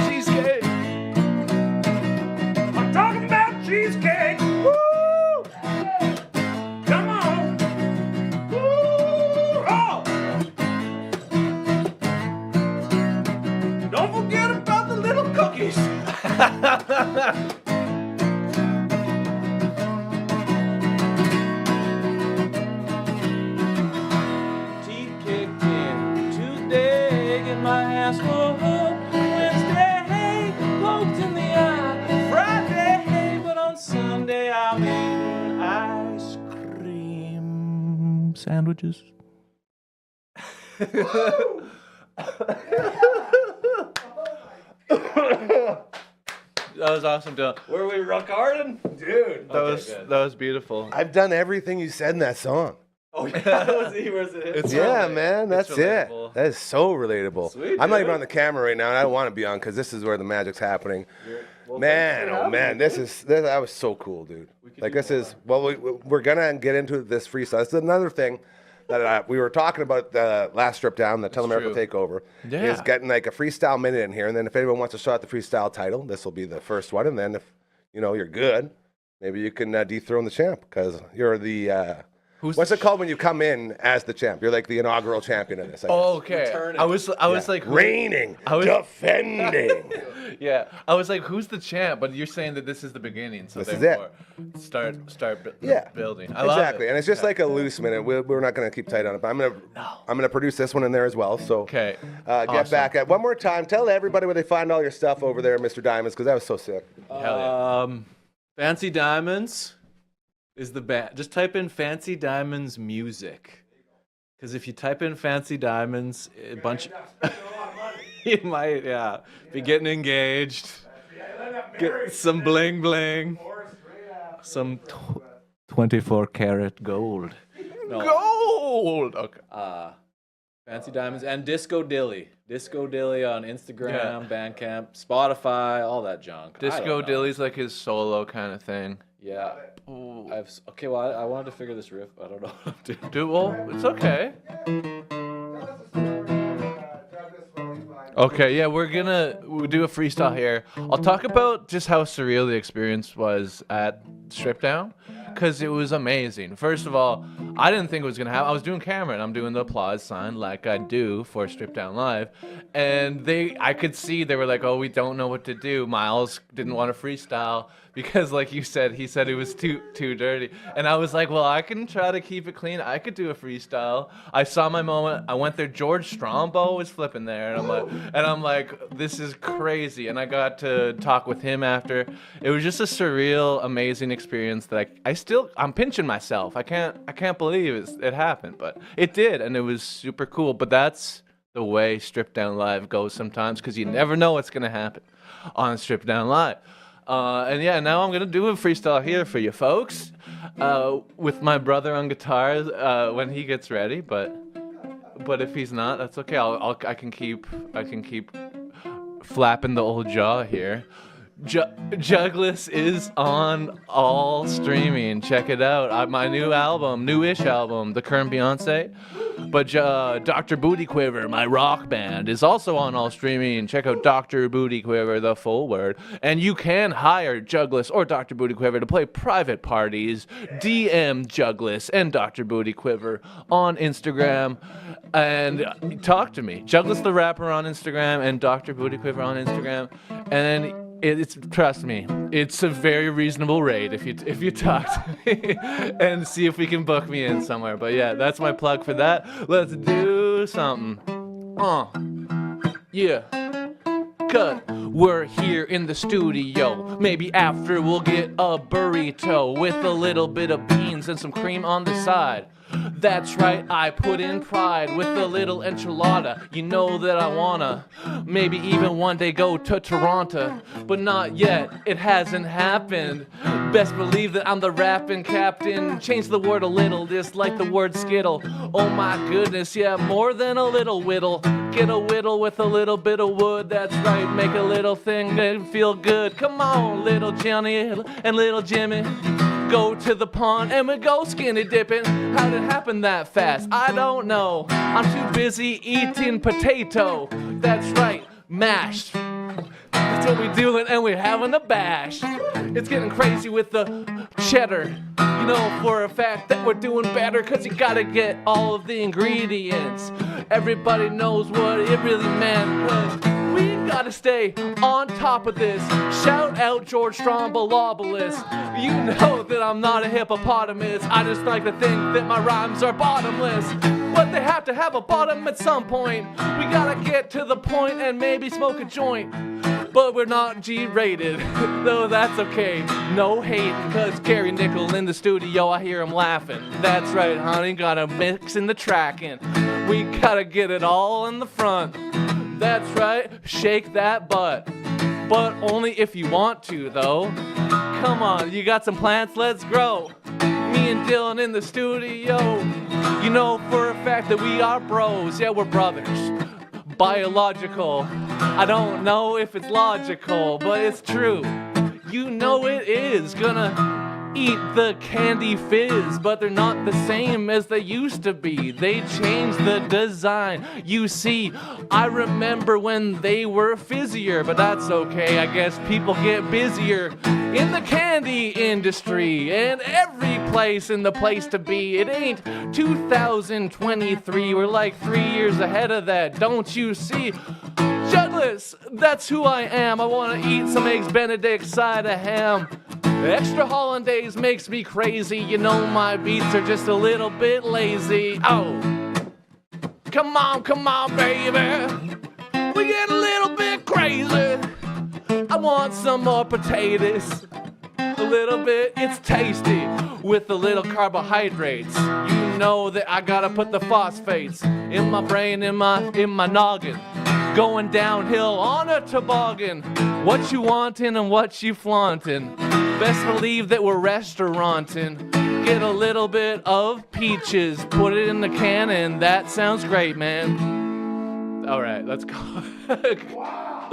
Cheesecake! I'm talking about cheesecake! Woo! Come on! Woo! Oh! Don't forget about the little cookies! Teeth kicked in Tuesday, get my ass whooped. Wednesday, poked in the eye. Friday, but on Sunday I'm eating ice cream sandwiches. That was awesome, Dylan. Were we recording? Dude, That was beautiful. I've done everything you said in that song. Oh yeah, that was he. Was it? It's Yeah, relatable. man, that's It's it. relatable. That is so relatable. Sweet, I'm not dude. even on the camera right now, and I don't want to be on because this is where the magic's happening. Man, oh man, that was so cool, dude. Like this is we're gonna get into this freestyle. This is another thing that we were talking about the last strip down, the Tell America true. Takeover. Yeah. Is getting like a freestyle minute in here, and then if anyone wants to shout out the freestyle title, this will be the first one, and then if you know you're good, maybe you can dethrone the champ because you're the. What's it called when you come in as the champ? You're like the inaugural champion of this. I guess. Oh, okay. Returning. I was like, who- Reigning, defending. yeah. I was like, who's the champ? But you're saying that this is the beginning, so This is therefore, start building. I love exactly. it. And it's just like a loose minute. We're not going to keep tight on it, but I'm gonna produce this one in there as well. So Okay. get Awesome. back at one more time. Tell everybody where they find all your stuff over there, Mr. Diamonds, because that was so sick. Hell yeah. Fancy Diamonds is the band. Just type in Fancy Diamonds music. Because if you type in Fancy Diamonds, a bunch. You might, be getting engaged. Get some bling bling. Some 24 karat gold. No. Gold. Okay. Fancy Diamonds and Disco Dilly. Disco Dilly on Instagram, Bandcamp, Spotify, all that junk. Disco Dilly's like his solo kind of thing. Yeah. Okay, well, I wanted to figure this riff. I don't know what to do. Dude, well, it's okay. Okay, yeah, we'll do a freestyle here. I'll talk about just how surreal the experience was at Strip Down, because it was amazing. First of all, I didn't think it was going to happen. I was doing camera, and I'm doing the applause sign like I do for Strip Down Live, and I could see they were like, oh, we don't know what to do. Miles didn't want to freestyle because, like you said, he said it was too dirty. And I was like, well, I can try to keep it clean. I could do a freestyle. I saw my moment. I went there. George Strombo was flipping there, and I'm like, this is crazy. And I got to talk with him after. It was just a surreal, amazing experience that I'm pinching myself. I can't believe it happened, but it did, and it was super cool. But that's the way Strip Down Live goes sometimes, because you never know what's gonna happen on Strip Down Live. And yeah, now I'm gonna do a freestyle here for you folks, with my brother on guitar when he gets ready. But if he's not, that's okay. I can keep flapping the old jaw here. Jugless is on all streaming. Check it out. My newish album, The Current Beyonce. But Dr. Booty Quiver, my rock band, is also on all streaming. Check out Dr. Booty Quiver, the full word. And you can hire Jugless or Dr. Booty Quiver to play private parties. DM Jugless and Dr. Booty Quiver on Instagram. And talk to me. Jugless the rapper on Instagram and Dr. Booty Quiver on Instagram. And it's trust me, it's a very reasonable rate if you talk to me and see if we can book me in somewhere. But yeah, that's my plug for that. Let's do something. Yeah. Cut. We're here in the studio. Maybe after we'll get a burrito with a little bit of beans and some cream on the side. That's right, I put in pride with a little enchilada. You know that I wanna maybe even one day go to Toronto, but not yet, it hasn't happened. Best believe that I'm the rapping captain. Change the word a little, just like the word skittle. Oh my goodness, yeah, more than a little whittle. Get a whittle with a little bit of wood. That's right, make a little thing that feel good. Come on, little Johnny and little Jimmy. Go to the pond and we go skinny dipping. How did it happen that fast? I don't know. I'm too busy eating potato. That's right, mashed. That's what we doing, and we're having a bash. It's getting crazy with the cheddar. You know for a fact that we're doing better, cause you gotta get all of the ingredients. Everybody knows what it really meant, cause we gotta stay on top of this. Shout out George Strombolobolus. You know that I'm not a hippopotamus. I just like to think that my rhymes are bottomless. But they have to have a bottom at some point. We gotta get to the point and maybe smoke a joint. But we're not G-rated, though that's okay. No hating, cause Gary Nickel in the studio, I hear him laughing. That's right, honey, gotta mix in the tracking. We gotta get it all in the front. That's right, shake that butt. But only if you want to, though. Come on, you got some plants, let's grow. Me and Dylan in the studio. You know for a fact that we are bros. Yeah, we're brothers. Biological. I don't know if it's logical, but it's true. You know it is gonna eat the candy fizz, but they're not the same as they used to be. They changed the design. You see, I remember when they were fizzier, but that's okay. I guess people get busier in the candy industry and every place in the place to be. It ain't 2023. We're like 3 years ahead of that. Don't you see? Jugless, that's who I am. I want to eat some eggs Benedict side of ham. Extra hollandaise makes me crazy. You know my beats are just a little bit lazy. Oh, come on, baby. We get a little bit crazy. I want some more potatoes. A little bit, it's tasty with a little carbohydrates. You know that I gotta put the phosphates in my brain, in my noggin. going downhill on a toboggan. What you wantin' and what you flauntin'. Best believe that we're restaurantin'. Get a little bit of peaches, put it in the can, and that sounds great, man. All right, let's go. Wow.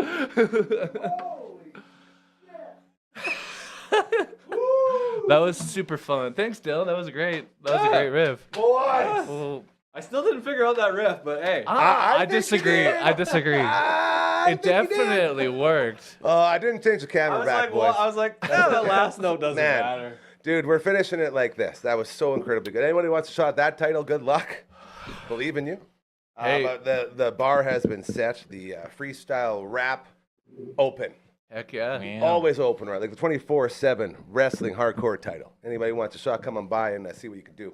That was super fun. Thanks, Dylan. That was great. That was a great riff. Boys! Well, I still didn't figure out that riff, but hey. I think you disagree. did. I disagree. I It think you did. definitely worked. I didn't change the camera back, boys. That last note doesn't Man. matter. Dude, we're finishing it like this. That was so incredibly good. Anybody wants a shot at that title, good luck. Believe in you. Hey. But the bar has been set. The freestyle rap open. Heck yeah. Always open, right? Like the 24/7 wrestling hardcore title. Anybody wants a shot, come on by and see what you can do.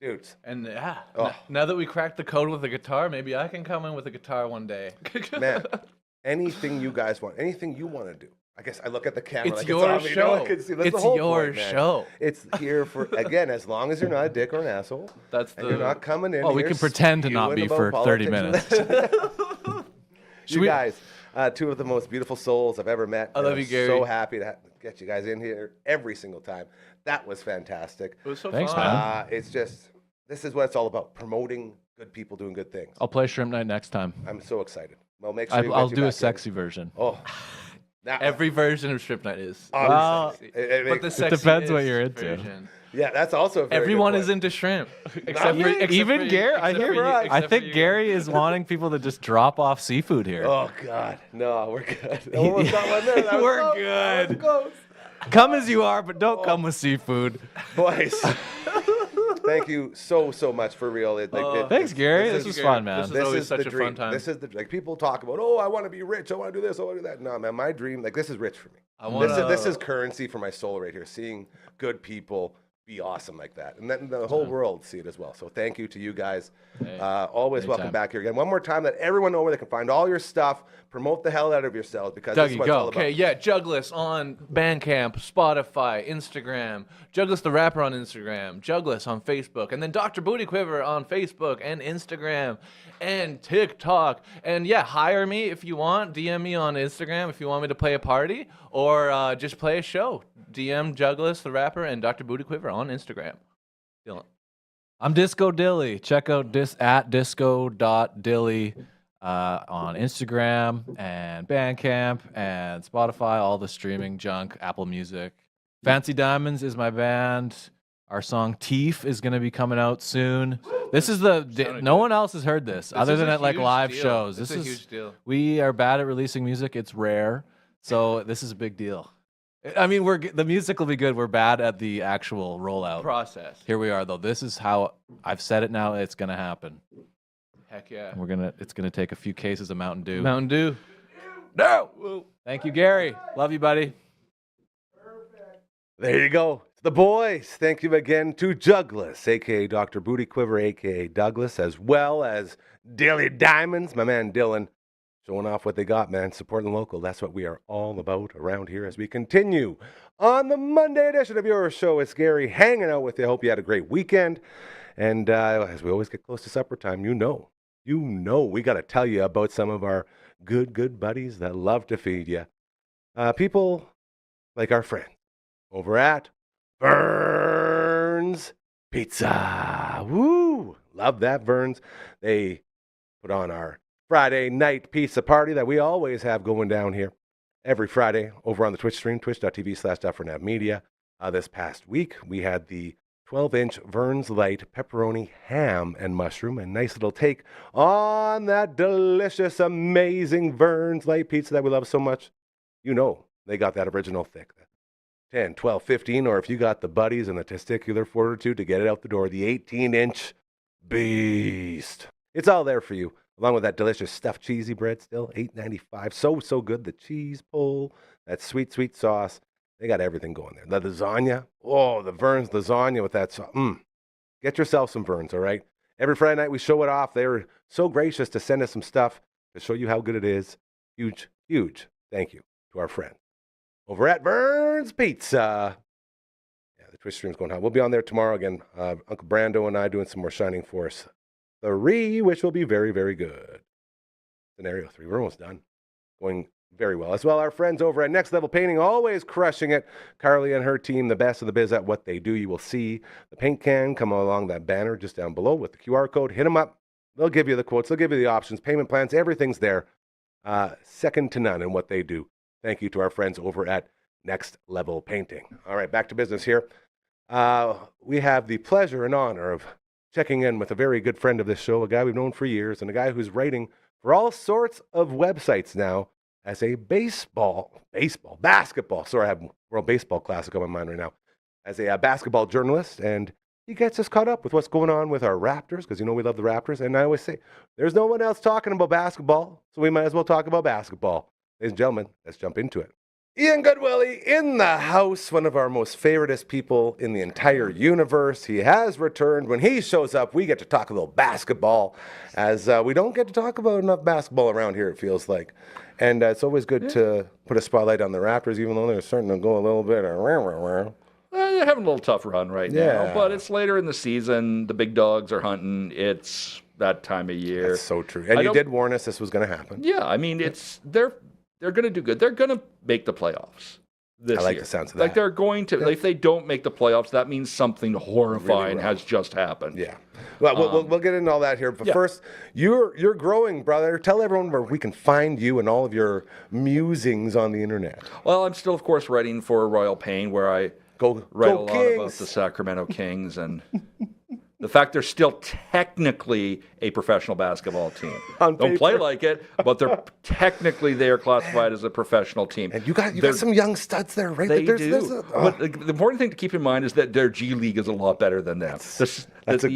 Dudes, And yeah, Oh. now that we cracked the code with the guitar, maybe I can come in with a guitar one day. man, anything you guys want, anything you want to do. I guess I look at the camera It's like your it's on me. show. No one can see. That's the It's whole your point, man. show. It's here for, again, as long as you're not a dick or an asshole. That's And you're not coming in Well, we here can pretend to not spewing be about for 30 politics. minutes. You guys, two of the most beautiful souls I've ever met. I love and you, I'm Gary. so happy to get you guys in here every single time. That was fantastic. It was so Thanks, fun. man. It's just, this is what it's all about, promoting good people doing good things. I'll play Shrimp Night next time. I'm so excited. Well, make sure you I'll get you do a back in. sexy version. Oh, now, Every version of Strip Night is. obviously. But the It- sexy depends what you're into. version. yeah, that's also a very Everyone good is point. into shrimp. Even Gary, I except hear. for you- I except think for you. Gary is wanting people to just drop off seafood here. Oh God, no, we're good. Almost got one there. That was We're close. good. That was close. Come as you are, but don't come with seafood. Boys, thank you so much for real. Thanks, Gary. This is- was fun, man. This is always such the a dream. fun time. This is the like people talk about. Oh, I want to be rich. I want to do this. I want to do that. No, man, my dream. Like this is rich for me. This is currency for my soul right here. Seeing good people be awesome like that, and then the whole world see it as well. So thank you to you guys. Always welcome anytime. back here again. One more time, let everyone know where they can find all your stuff. Promote the hell out of yourselves because this is Dougie, what go. it's all about. Okay, yeah, Jugless on Bandcamp, Spotify, Instagram, Jugless the Rapper on Instagram, Jugless on Facebook, and then Dr. Booty Quiver on Facebook and Instagram and TikTok. And yeah, hire me if you want. DM me on Instagram if you want me to play a party or just play a show. DM Jugless the Rapper and Dr. Booty Quiver on Instagram. Dylan. I'm Disco Dilly. Check out at disco.dilly on Instagram and Bandcamp and Spotify, all the streaming junk, Apple Music. Fancy Diamonds is my band. Our song Teef is going to be coming out soon. This is no good. one else has heard this other is than a at like huge live deal. shows. It's This a is huge deal. We are bad at releasing music. It's rare. So this is a big deal. I mean, the music will be good. We're bad at the actual rollout. Process. Here we are though. This is how I've said it now. It's going to happen. Heck yeah. It's gonna take a few cases of Mountain Dew. Mountain Dew. No. Thank you, Gary. Love you, buddy. There you go. It's the boys. Thank you again to Jugless, a.k.a. Dr. Booty Quiver, a.k.a. Douglas, as well as Dilly Diamonds, my man Dylan, showing off what they got, man. Supporting local. That's what we are all about around here as we continue on the Monday edition of your show. It's Gary hanging out with you. I hope you had a great weekend. And as we always get close to supper time, you know, we got to tell you about some of our good buddies that love to feed you. People like our friends over at Vern's Pizza. Woo! Love that, Vern's. They put on our Friday night pizza party that we always have going down here every Friday over on the Twitch stream, twitch.tv/Dufferin Ave Media. This past week, we had the 12-inch Vern's Light pepperoni, ham, and mushroom. A nice little take on that delicious, amazing Vern's Light pizza that we love so much. You know, they got that original thick. 10, 12, 15, or if you got the buddies and the testicular fortitude to get it out the door, the 18-inch beast. It's all there for you, along with that delicious stuffed cheesy bread still, $8.95. So good. The cheese pull, that sweet sauce. They got everything going there. The lasagna. Oh, the Vern's lasagna with that sauce. Get yourself some Vern's, all right? Every Friday night we show it off. They were so gracious to send us some stuff to show you how good it is. Huge thank you to our friends over at Vern's Pizza. Yeah, the Twitch stream's going on. We'll be on there tomorrow again. Uncle Brando and I doing some more Shining Force 3, which will be very, very good. Scenario 3. We're almost done. Going very well. As well, our friends over at Next Level Painting, always crushing it. Carly and her team, the best of the biz at what they do. You will see the paint can come along that banner just down below with the QR code. Hit them up. They'll give you the quotes. They'll give you the options, payment plans. Everything's there. Second to none in what they do. Thank you to our friends over at Next Level Painting. All right, back to business here. We have the pleasure and honor of checking in with a very good friend of this show, a guy we've known for years, and a guy who's writing for all sorts of websites now as a basketball, sorry, I have World Baseball Classic on my mind right now, as a basketball journalist, and he gets us caught up with what's going on with our Raptors, because we love the Raptors, and I always say, there's no one else talking about basketball, so we might as well talk about basketball. Ladies and gentlemen, let's jump into it. Ian Goodwillie in the house, one of our most favoritist people in the entire universe. He has returned. When he shows up, we get to talk a little basketball, as we don't get to talk about enough basketball around here, it feels like. And it's always good to put a spotlight on the Raptors, even though they're starting to go a little bit. They're having a little tough run right now, but it's later in the season. The big dogs are hunting. It's that time of year. That's so true. And you did warn us this was going to happen. Yeah, I mean, they're going to do good. They're going to make the playoffs this year. I like the sounds of that. Like they're going to. If they don't make the playoffs, that means something horrifying has just happened. Yeah. Well, we'll get into all that here. But first, you're growing, brother. Tell everyone where we can find you and all of your musings on the internet. Well, I'm still, of course, writing for Royal Pain, where I write a lot about the Sacramento Kings and the fact they're still technically a professional basketball team. Don't play like it, but they are classified as a professional team. And you got some young studs there, right? They do. But the important thing to keep in mind is that their G League is a lot better than them. The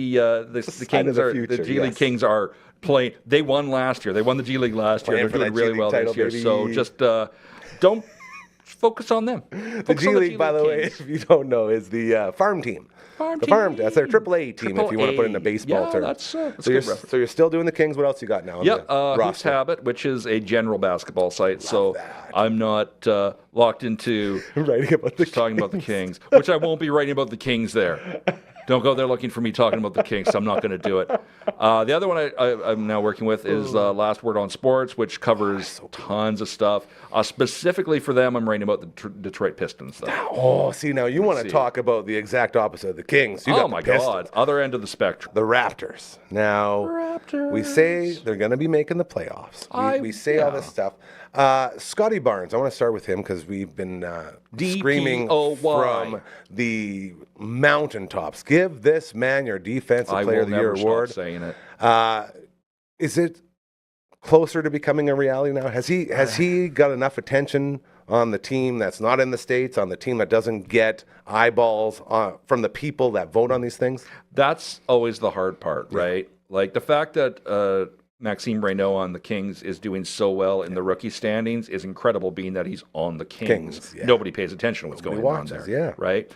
G League Kings are playing. They won last year. They won the G League last year. They're doing really well this year. Baby. So just don't focus on them. The G League, by the way, if you don't know, is the farm team. That's their AAA team, if you want to put it in a baseball term. That's so you're still doing the Kings. What else you got now? Yep, Hoops Habit, which is a general basketball site. I'm not locked into writing about talking about the Kings, which I won't be writing about the Kings there. Don't go there looking for me talking about the Kings. So I'm not going to do it. The other one I'm now working with is Last Word on Sports, which covers tons of stuff. Specifically for them, I'm writing about the Detroit Pistons. Though. Oh, see, now you want to talk about the exact opposite of the Kings. You got my the God. Other end of the spectrum. The Raptors. Now, we say they're going to be making the playoffs. We say all this stuff. Scotty Barnes, I want to start with him because we've been screaming from the mountaintops. Give this man your Defensive Player of the Year award. Saying it. Is it closer to becoming a reality now? Has he got enough attention on the team that's not in the States, on the team that doesn't get eyeballs from the people that vote on these things? That's always the hard part, right? Like the fact that Maxime Reynaud on the Kings is doing so well in the rookie standings is incredible, being that he's on the Kings. Nobody pays attention to what's going on there, right?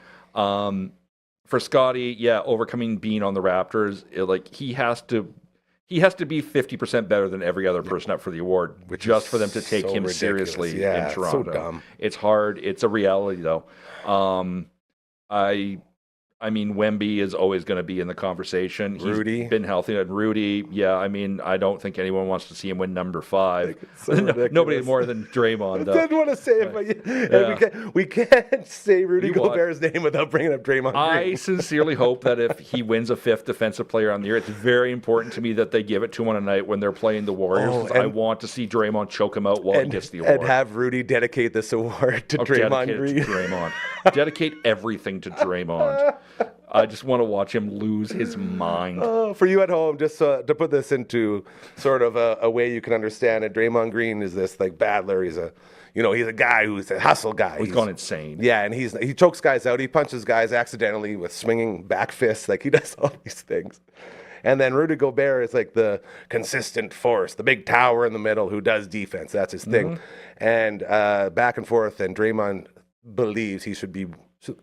For Scotty, overcoming being on the Raptors, he has to be 50% better than every other person up for the award, just for them to take him seriously in Toronto. So dumb. It's hard. It's a reality, though. I mean, Wemby is always going to be in the conversation. Rudy. He's been healthy. And Rudy, I don't think anyone wants to see him win number 5. Nobody more than Draymond. I didn't want to say it, but we can't say Rudy Gobert's name without bringing up Draymond Green. I sincerely hope that if he wins a 5th Defensive Player on the Year, it's very important to me that they give it to him on a night when they're playing the Warriors. I want to see Draymond choke him out while he gets the award. And have Rudy dedicate this award to Draymond Green. Dedicate everything to Draymond. I just want to watch him lose his mind. For you at home, just to put this into sort of a way you can understand it, Draymond Green is this battler. He's a guy who's a hustle guy. He's gone insane. Yeah, and he chokes guys out. He punches guys accidentally with swinging back fists. He does all these things. And then Rudy Gobert is the consistent force, the big tower in the middle who does defense. That's his thing. And back and forth, and Draymond believes he should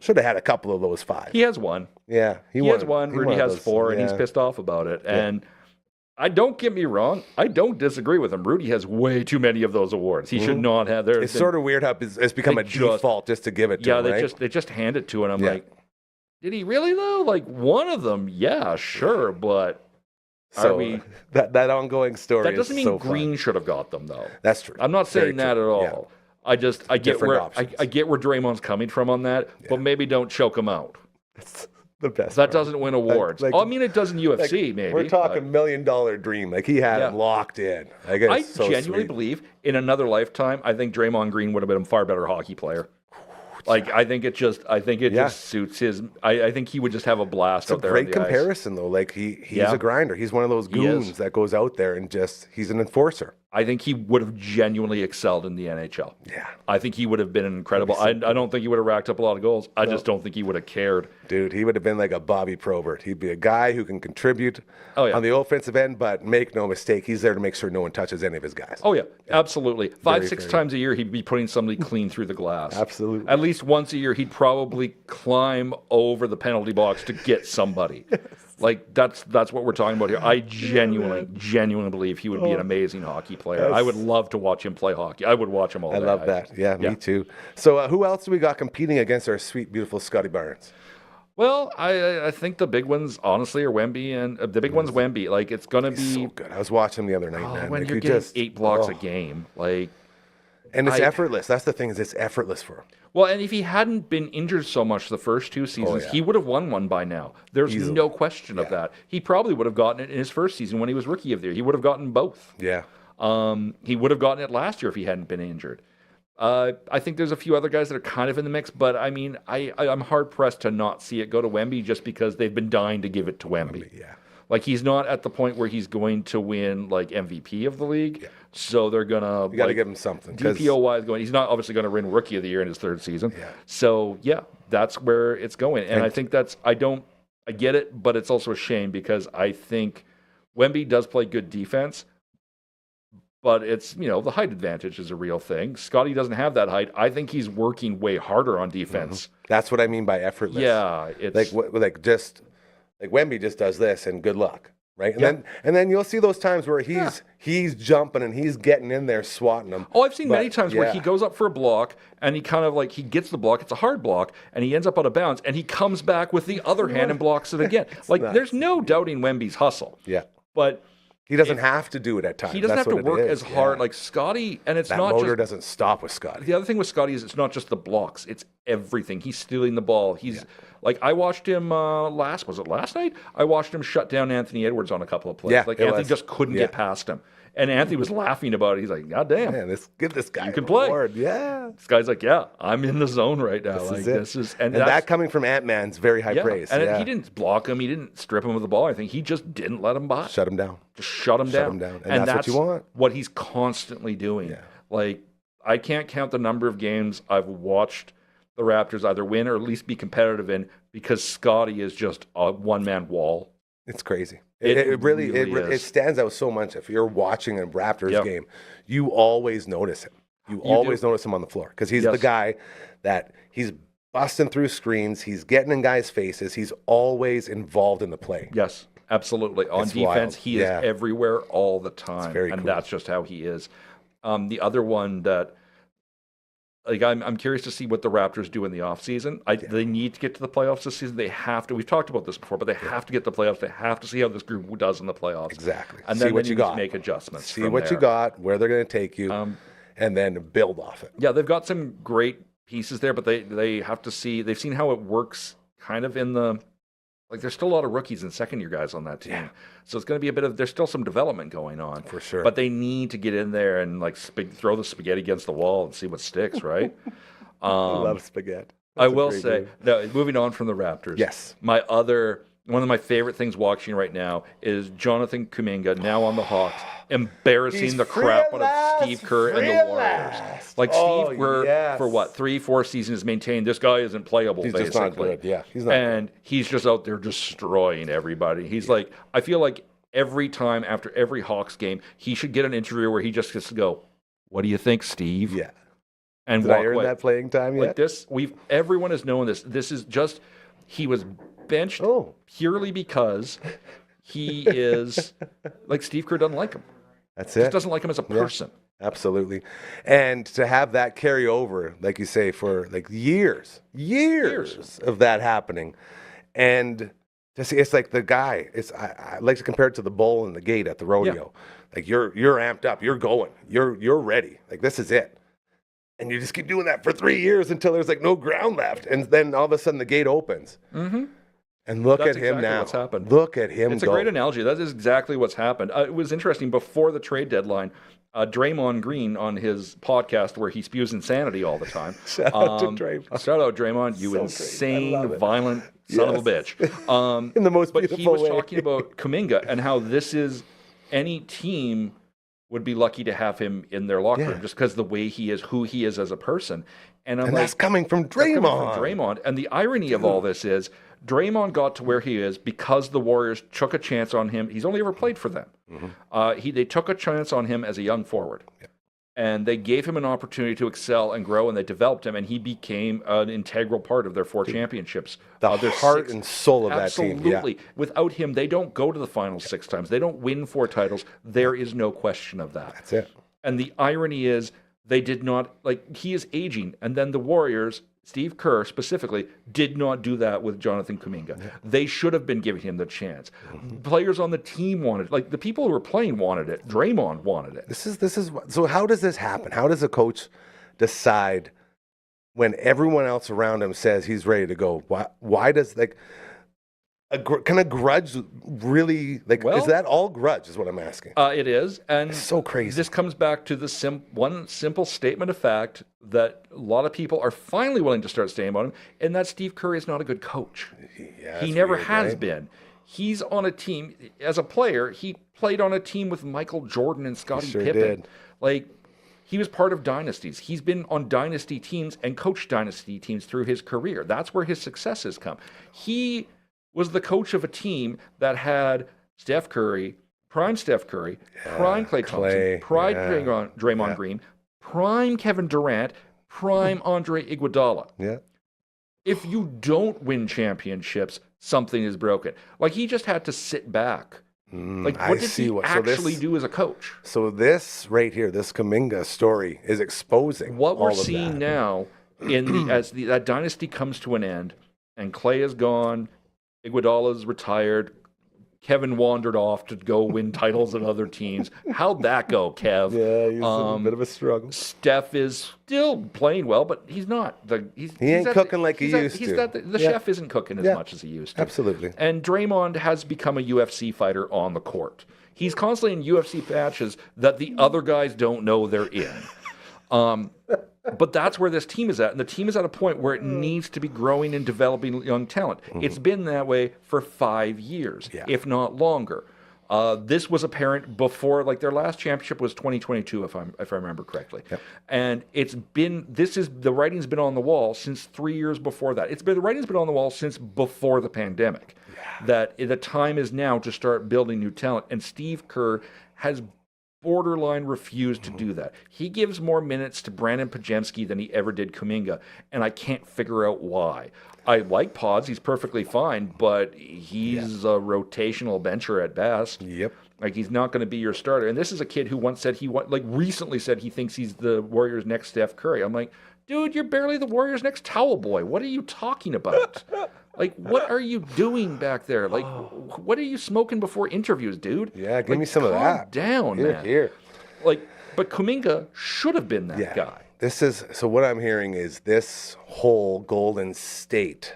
have had a couple of those 5. He has one. Yeah, he has one. Rudy has 4, and he's pissed off about it. Yeah. And don't get me wrong, I don't disagree with him. Rudy has way too many of those awards. He should not have. It's sort of weird how it's become a default just to give it to him. Yeah, they just hand it to him. I'm like, did he really though? One of them, yeah, sure, but So we? that ongoing story. That doesn't is mean so Green fun. should have got them though. That's true. I'm not Very saying that true. at all. I get Different where options. I get where Draymond's coming from on that, but maybe don't choke him out. It's the best. That part. doesn't win awards. Like- I mean, it does in UFC, Like, maybe. we're talking $1 million dream. Like he had Yeah. him locked in. I guess. I so genuinely sweet. believe in another lifetime, I think Draymond Green would have been a far better hockey player. Like I think it just suits his. I think he would just have a blast It's a out there. great on the ice. comparison though. Like he's Yeah. a grinder. He's one of those He is. goons that goes out there and he's an enforcer. I think he would have genuinely excelled in the NHL. Yeah. I think he would have been incredible. I don't think he would have racked up a lot of goals. I just don't think he would have cared. Dude, he would have been like a Bobby Probert. He'd be a guy who can contribute Oh, yeah. on the offensive end, but make no mistake, he's there to make sure no one touches any of his guys. Oh yeah, absolutely. Very, 5-6 very- times a year, he'd be putting somebody clean through the glass. Absolutely. At least once a year, he'd probably climb over the penalty box to get somebody. Like that's what we're talking about here. I genuinely believe he would be an amazing hockey player. Yes. I would love to watch him play hockey. I would watch him all day. I love that. Yeah, me too. So who else do we got competing against our sweet, beautiful Scotty Barnes? Well, I think the big ones, honestly, are Wemby, and the big one's Wemby. Like it's gonna He's be so good. I was watching him the other night, man. when Like, you're he getting just 8 blocks oh. a game, like. And it's effortless. That's the thing, is it's effortless for him. Well, and if he hadn't been injured so much the first 2 seasons, he would have won one by now. There's Easily. no question of that. He probably would have gotten it in his first season when he was rookie of the year. He would have gotten both. Yeah. He would have gotten it last year if he hadn't been injured. I think there's a few other guys that are kind of in the mix, but I mean, I'm hard pressed to not see it go to Wemby just because they've been dying to give it to Wemby. Yeah. Like he's not at the point where he's going to win like MVP of the league, so they're gonna. You got to give him something. 'cause DPOY is going. He's not obviously going to win Rookie of the Year in his 3rd season. Yeah. So yeah, that's where it's going, and I think that's. I get it, but it's also a shame because I think Wemby does play good defense, but it's the height advantage is a real thing. Scotty doesn't have that height. I think he's working way harder on defense. That's what I mean by effortless. Yeah, it's Like Wemby just does this and good luck, right? And then you'll see those times where he's jumping and he's getting in there swatting them. Oh, I've seen many But, times where yeah. he goes up for a block and he kind of like he gets the block. It's a hard block and he ends up out of bounds and he comes back with the other hand and blocks it again. Like nuts. there's no doubting Wemby's hustle. Yeah. But He doesn't have to do it at times. he doesn't That's have to what it work is. as hard. Yeah. Like Scotty, and it's that not motor just doesn't stop with Scotty. the other thing with Scotty is it's not just the blocks; it's everything. He's stealing the ball. He's like I watched him last night? I watched him shut down Anthony Edwards on a couple of plays. Yeah, like it Anthony was. just couldn't Yeah. get past him, and Anthony was laughing about it. He's like, "God damn!" Man, give this guy You can a play. reward. Yeah. This guy's like, "Yeah, I'm in the zone right now. This like is it. this is And that's- that coming from Ant-Man's very high yeah. praise. And yeah. he didn't block him. He didn't strip him of the ball. I think he just didn't let him by. Shut him down. Just shut him down. him down. And that's what you want. What he's constantly doing. Yeah. Like I can't count the number of games I've watched the Raptors either win or at least be competitive in because Scotty is just a one-man wall. It's crazy. It It really really it is. stands out so much. If you're watching a Raptors Yep. game, you always notice him. You always notice him on the floor because he's the Yes. guy that he's busting through screens. He's getting in guys' faces. He's always involved in the play. Yes, absolutely. On It's defense, wild. he Yeah. is everywhere all the time, very and cool. that's just how he is. The other one that, like, I'm curious to see what the Raptors do in the offseason. They need to get to the playoffs this season. They have to. We've talked about this before, but they have to get to the playoffs. They have to see how this group does in the playoffs. Exactly. And See then what they you need to got. make adjustments. See from what you there. got, where they're going to take you, and then build off it. Yeah, they've got some great pieces there, but they have to see. They've seen how it works, kind of in the. Like, there's still a lot of rookies and second-year guys on that team. Yeah. So it's going to be a bit of, there's still some development going on. For sure. But they need to get in there and, like, throw the spaghetti against the wall and see what sticks, right? I love spaghetti. I That's a will great say, game. no, moving on from the Raptors. Yes. One of my favorite things watching right now is Jonathan Kuminga, now on the Hawks, embarrassing He's the crap out fearless, of Steve Kerr and the Warriors. fearless. Like, Oh, Steve Kerr, yes. for what, 3-4 seasons, has maintained this guy isn't playable, He's basically. just not good. Yeah, he's not And he's just out there destroying everybody. He's like, I feel like every time after every Hawks game, he should get an interview where he just gets to go, "What do you think, Steve?" Yeah. And Did walk I earn away. that playing time yet? Like this, everyone has known this. This is just he was benched Oh. purely because he is like Steve Kerr doesn't like him. That's Just it. doesn't like him as a person. Absolutely. And to have that carry over, like you say, for like years of that happening. And Just it's like the guy. I like to compare it to the bull in the gate at the rodeo. Like you're amped up, you're going, you're ready. Like this is it. And you just keep doing that for 3 years until there's like no ground left, and then all of a sudden the gate opens. Mm-hmm. And look That's at him exactly now. what's happened. Look at him. It's go. a great analogy. That is exactly what's happened. It was interesting before the trade deadline. Draymond Green on his podcast where he spews insanity all the time. Shout out to Draymond. Shout out Draymond, you So great. I insane, love it. violent son of a bitch. In the most but beautiful he was way. talking about Kuminga and how this is any team would be lucky to have him in their locker room just because the way he is, who he is as a person. And I'm And like, that's coming from Draymond. Draymond. And the irony of all this is Draymond got to where he is because the Warriors took a chance on him. He's only ever played for them. They took a chance on him as a young forward. And they gave him an opportunity to excel and grow, and they developed him, and he became an integral part of their 4 championships. The Their heart 6. and soul of that team. Absolutely. Without him, they don't go to the finals 6 times. They don't win 4 titles. There is no question of that. That's it. And the irony is they did not, like, he is aging. And then the Warriors, Steve Kerr specifically, did not do that with Jonathan Kuminga. They should have been giving him the chance. Players on the team wanted, like the people who were playing wanted it. Draymond wanted it. This is so. How does this happen? How does a coach decide when everyone else around him says he's ready to go? Why does like kind of grudge really like? Well, is that all grudge? Is what I'm asking. It is, and It's so crazy. This comes back to the one simple statement of fact that a lot of people are finally willing to start saying about him, and that Steve Kerr is not a good coach. Yeah, He that's never weird, has right? been. He's on a team as a player. He played on a team with Michael Jordan and Scottie sure Pippen. did. Like he was part of dynasties. He's been on dynasty teams and coached dynasty teams through his career. That's where his successes come. He was the coach of a team that had Steph Curry, prime Steph Curry, prime Klay Thompson, prime Draymond Green, prime Kevin Durant, prime Andre Iguodala. Yeah. If you don't win championships, something is broken. Like he just had to sit back. Like I what did see he what- so this- actually do as a coach? So this right here, this Kuminga story, is exposing What we're all of seeing that. now that dynasty comes to an end and Clay is gone, Iguodala's retired, Kevin wandered off to go win titles at other teams. How'd that go, Kev? Yeah, he's in a bit of a struggle. Steph is still playing well, but he's not. He ain't cooking like he used to. The chef isn't cooking as much as he used to. Absolutely. And Draymond has become a UFC fighter on the court. He's constantly in UFC matches that the other guys don't know they're in. But that's where this team is at. And the team is at a point where it needs to be growing and developing young talent. It's been that way for 5 years, if not longer. This was apparent before, like their last championship was 2022, if I remember correctly. And the writing's been on the wall since 3 years before that. The writing's been on the wall since before the pandemic. That the time is now to start building new talent. And Steve Kerr has borderline refused to do that. He gives more minutes to Brandon Pajemski than he ever did Kuminga, and I can't figure out why. I like Pods, he's perfectly fine, but he's a rotational bencher at best. Yep. Like he's not going to be your starter. And this is a kid who once said recently said he thinks he's the Warriors' next Steph Curry. I'm like, dude, you're barely the Warriors' next towel boy. What are you talking about? Like, what are you doing back there? Like, what are you smoking before interviews, dude? Yeah, give me some of that. Calm down, man. Here. Like, but Kuminga should have been that guy. So what I'm hearing is this whole Golden State,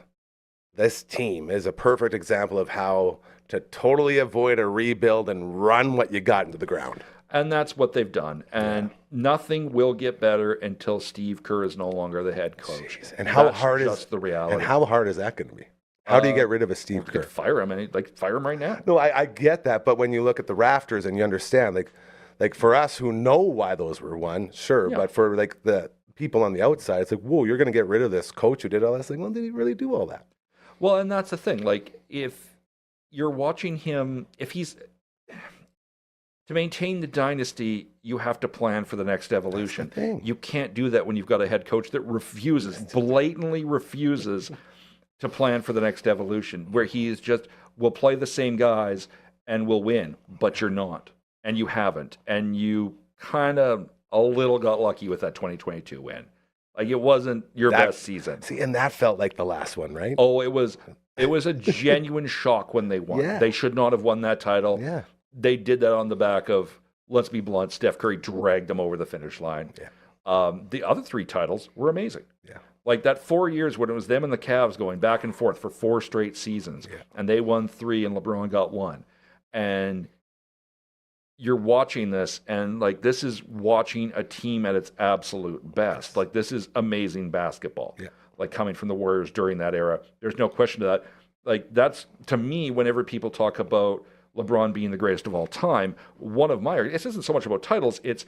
this team is a perfect example of how to totally avoid a rebuild and run what you got into the ground. And that's what they've done. And nothing will get better until Steve Kerr is no longer the head coach. Jeez. And how That's hard just the reality? And how hard is that going to be? How do you get rid of a Steve You could Kerr? fire him, and fire him right now. No, I get that, but when you look at the rafters and you understand, like for us who know why those were won, sure, Yeah. but for like the people on the outside, it's like, whoa, you're going to get rid of this coach who did all this. Like, well, did he really do all that? Well, and that's the thing. Like, if you're watching him, to maintain the dynasty, you have to plan for the next evolution. That's the thing. You can't do that when you've got a head coach that blatantly refuses to plan for the next evolution, where he is just, we'll play the same guys and we'll win, but you're not. And you haven't. And you kind of a little got lucky with that 2022 win. Like, it wasn't your best season. See, and that felt like the last one, right? Oh, it was It was a genuine shock when they won. Yeah. They should not have won that title. Yeah. They did that on the back of, let's be blunt, Steph Curry dragged them over the finish line. Yeah. The other 3 titles were amazing. Yeah. Like that 4 years when it was them and the Cavs going back and forth for 4 straight seasons, and they won 3 and LeBron got 1. And you're watching this, and like this is watching a team at its absolute best. Like this is amazing basketball. Yeah. Like coming from the Warriors during that era. There's no question to that. Like that's, to me, whenever people talk about LeBron being the greatest of all time, one of my, this isn't so much about titles, it's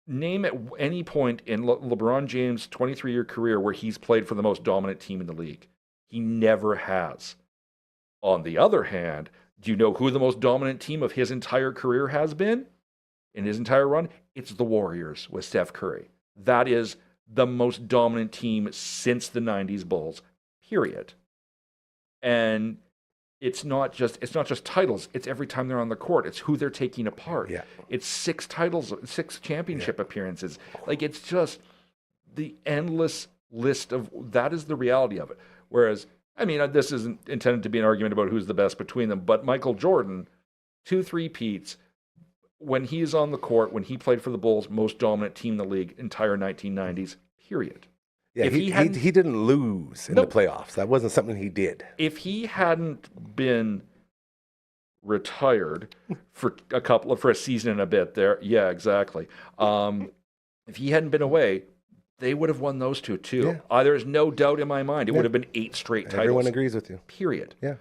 name at any point in LeBron James' 23-year career where he's played for the most dominant team in the league. He never has. On the other hand, do you know who the most dominant team of his entire career has been? In his entire run? It's the Warriors with Steph Curry. That is the most dominant team since the 90s Bulls, period. And it's not just titles. It's every time they're on the court. It's who they're taking apart. Yeah. It's 6 titles, 6 championship appearances. Like it's just the endless list of, that is the reality of it. Whereas, I mean, this isn't intended to be an argument about who's the best between them, but Michael Jordan, 2 3-peats, when he's on the court, when he played for the Bulls, most dominant team in the league, entire 1990s, period. Yeah, If he didn't lose in the playoffs. That wasn't something he did. If he hadn't been retired for a season and a bit there, yeah, exactly. If he hadn't been away, they would have won those 2 too. Yeah. There's no doubt in my mind. It would have been 8 straight titles. Everyone agrees with you. Period. Yeah.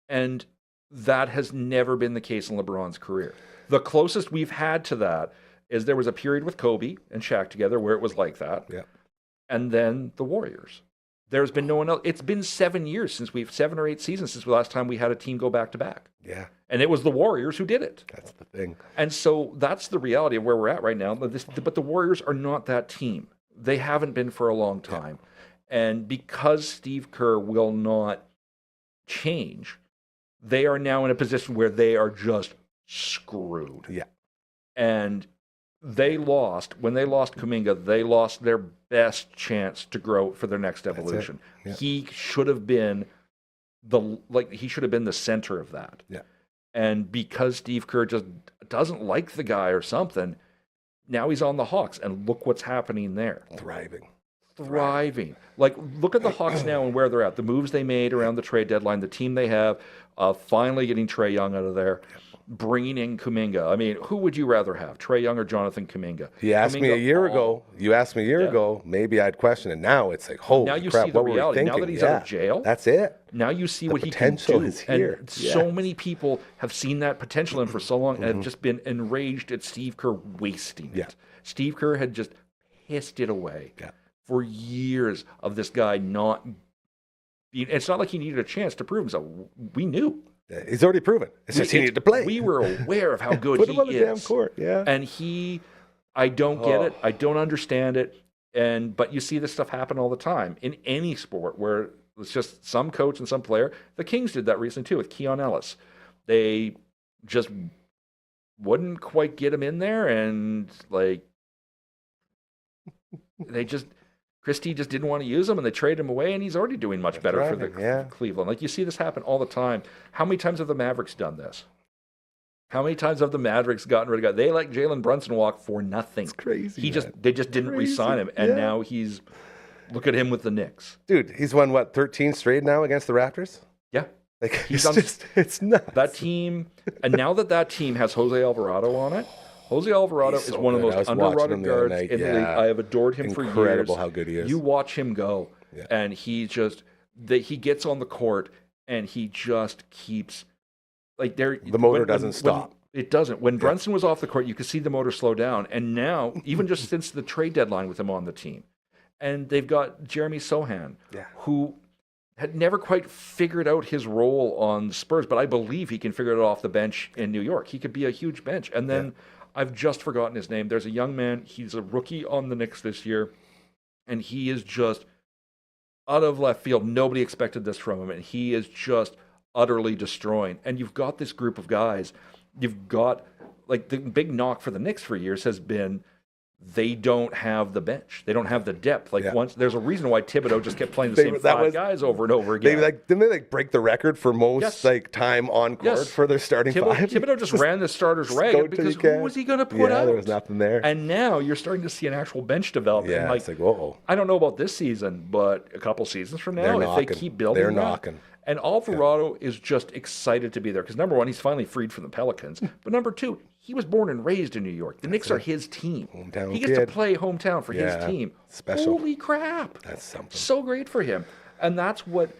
And that has never been the case in LeBron's career. The closest we've had to that is there was a period with Kobe and Shaq together where it was like that. Yeah. And then the Warriors. There's been no one else. It's been 7 years 7 or 8 seasons since the last time we had a team go back to back. Yeah. And it was the Warriors who did it. That's the thing. And so that's the reality of where we're at right now. But the Warriors are not that team. They haven't been for a long time. Yeah. And because Steve Kerr will not change, they are now in a position where they are just screwed. Yeah. And when they lost Kuminga, they lost their best chance to grow for their next evolution. Yeah. He should have been the center of that. Yeah. And because Steve Kerr just doesn't like the guy or something, now he's on the Hawks, and look what's happening there. Thriving. Like, look at the Hawks now and where they're at. The moves they made around the trade deadline, the team they have, finally getting Trae Young out of there, bringing in Kuminga. I mean, who would you rather have, Trae Young or Jonathan Kuminga? You asked me a year ago, maybe I'd question it. Now it's like, holy now you crap, see the what were we reality. thinking? Now that he's out of jail, that's it. Now you see The what he can potential do. is here. And so many people have seen that potential in for so long and have just been enraged at Steve Kerr wasting it. Steve Kerr had just pissed it away for years of this guy not being. It's not like he needed a chance to prove himself. We knew. He's already proven. It's just he needed to play. We were aware of how good Put he him on the is. damn court, yeah. And I don't get it. I don't understand it. But you see this stuff happen all the time in any sport where it's just some coach and some player. The Kings did that recently too with Keon Ellis. They just wouldn't quite get him in there, and Christie just didn't want to use him, and they traded him away, and he's already doing much better for the Cleveland. Like, you see this happen all the time. How many times have the Mavericks done this? How many times have the Mavericks gotten rid of guys? They let Jalen Brunson walk for nothing. It's crazy. They just didn't re-sign him, and now look at him with the Knicks. Dude, he's won 13 straight now against the Raptors? Yeah. Like, it's nuts. That team, and now that team has Jose Alvarado on it. Jose Alvarado is one of the most underrated guards in the league. I have adored him for years. Incredible how good he is. You watch him go, and he gets on the court, and he just keeps the motor doesn't stop. It doesn't. When Brunson was off the court, you could see the motor slow down, and now even just since the trade deadline with him on the team, and they've got Jeremy Sohan, who had never quite figured out his role on the Spurs, but I believe he can figure it out off the bench in New York. He could be a huge bench, and then. I've just forgotten his name. There's a young man. He's a rookie on the Knicks this year, and he is just out of left field. Nobody expected this from him, and he is just utterly destroying. And you've got this group of guys. You've got, the big knock for the Knicks for years has been they don't have the bench. They don't have the depth. Like Yeah. once there's a reason why Thibodeau just kept playing the same five guys over and over again. Didn't they break the record for most Yes. time on court Yes. for their starting five? Thibodeau just ran the starters Go ragged till because you who can. was he going to put out? There was nothing there. And now you're starting to see an actual bench develop. Yeah, and it's like, whoa. I don't know about this season, but a couple seasons from now, They're if they knocking. keep building, They're that, knocking. And Alvarado is just excited to be there because number one, he's finally freed from the Pelicans, but number two, he was born and raised in New York. The Knicks are his team. Hometown he gets kid. to play hometown for Yeah, his team. special. Holy crap! That's something. So great for him, and that's what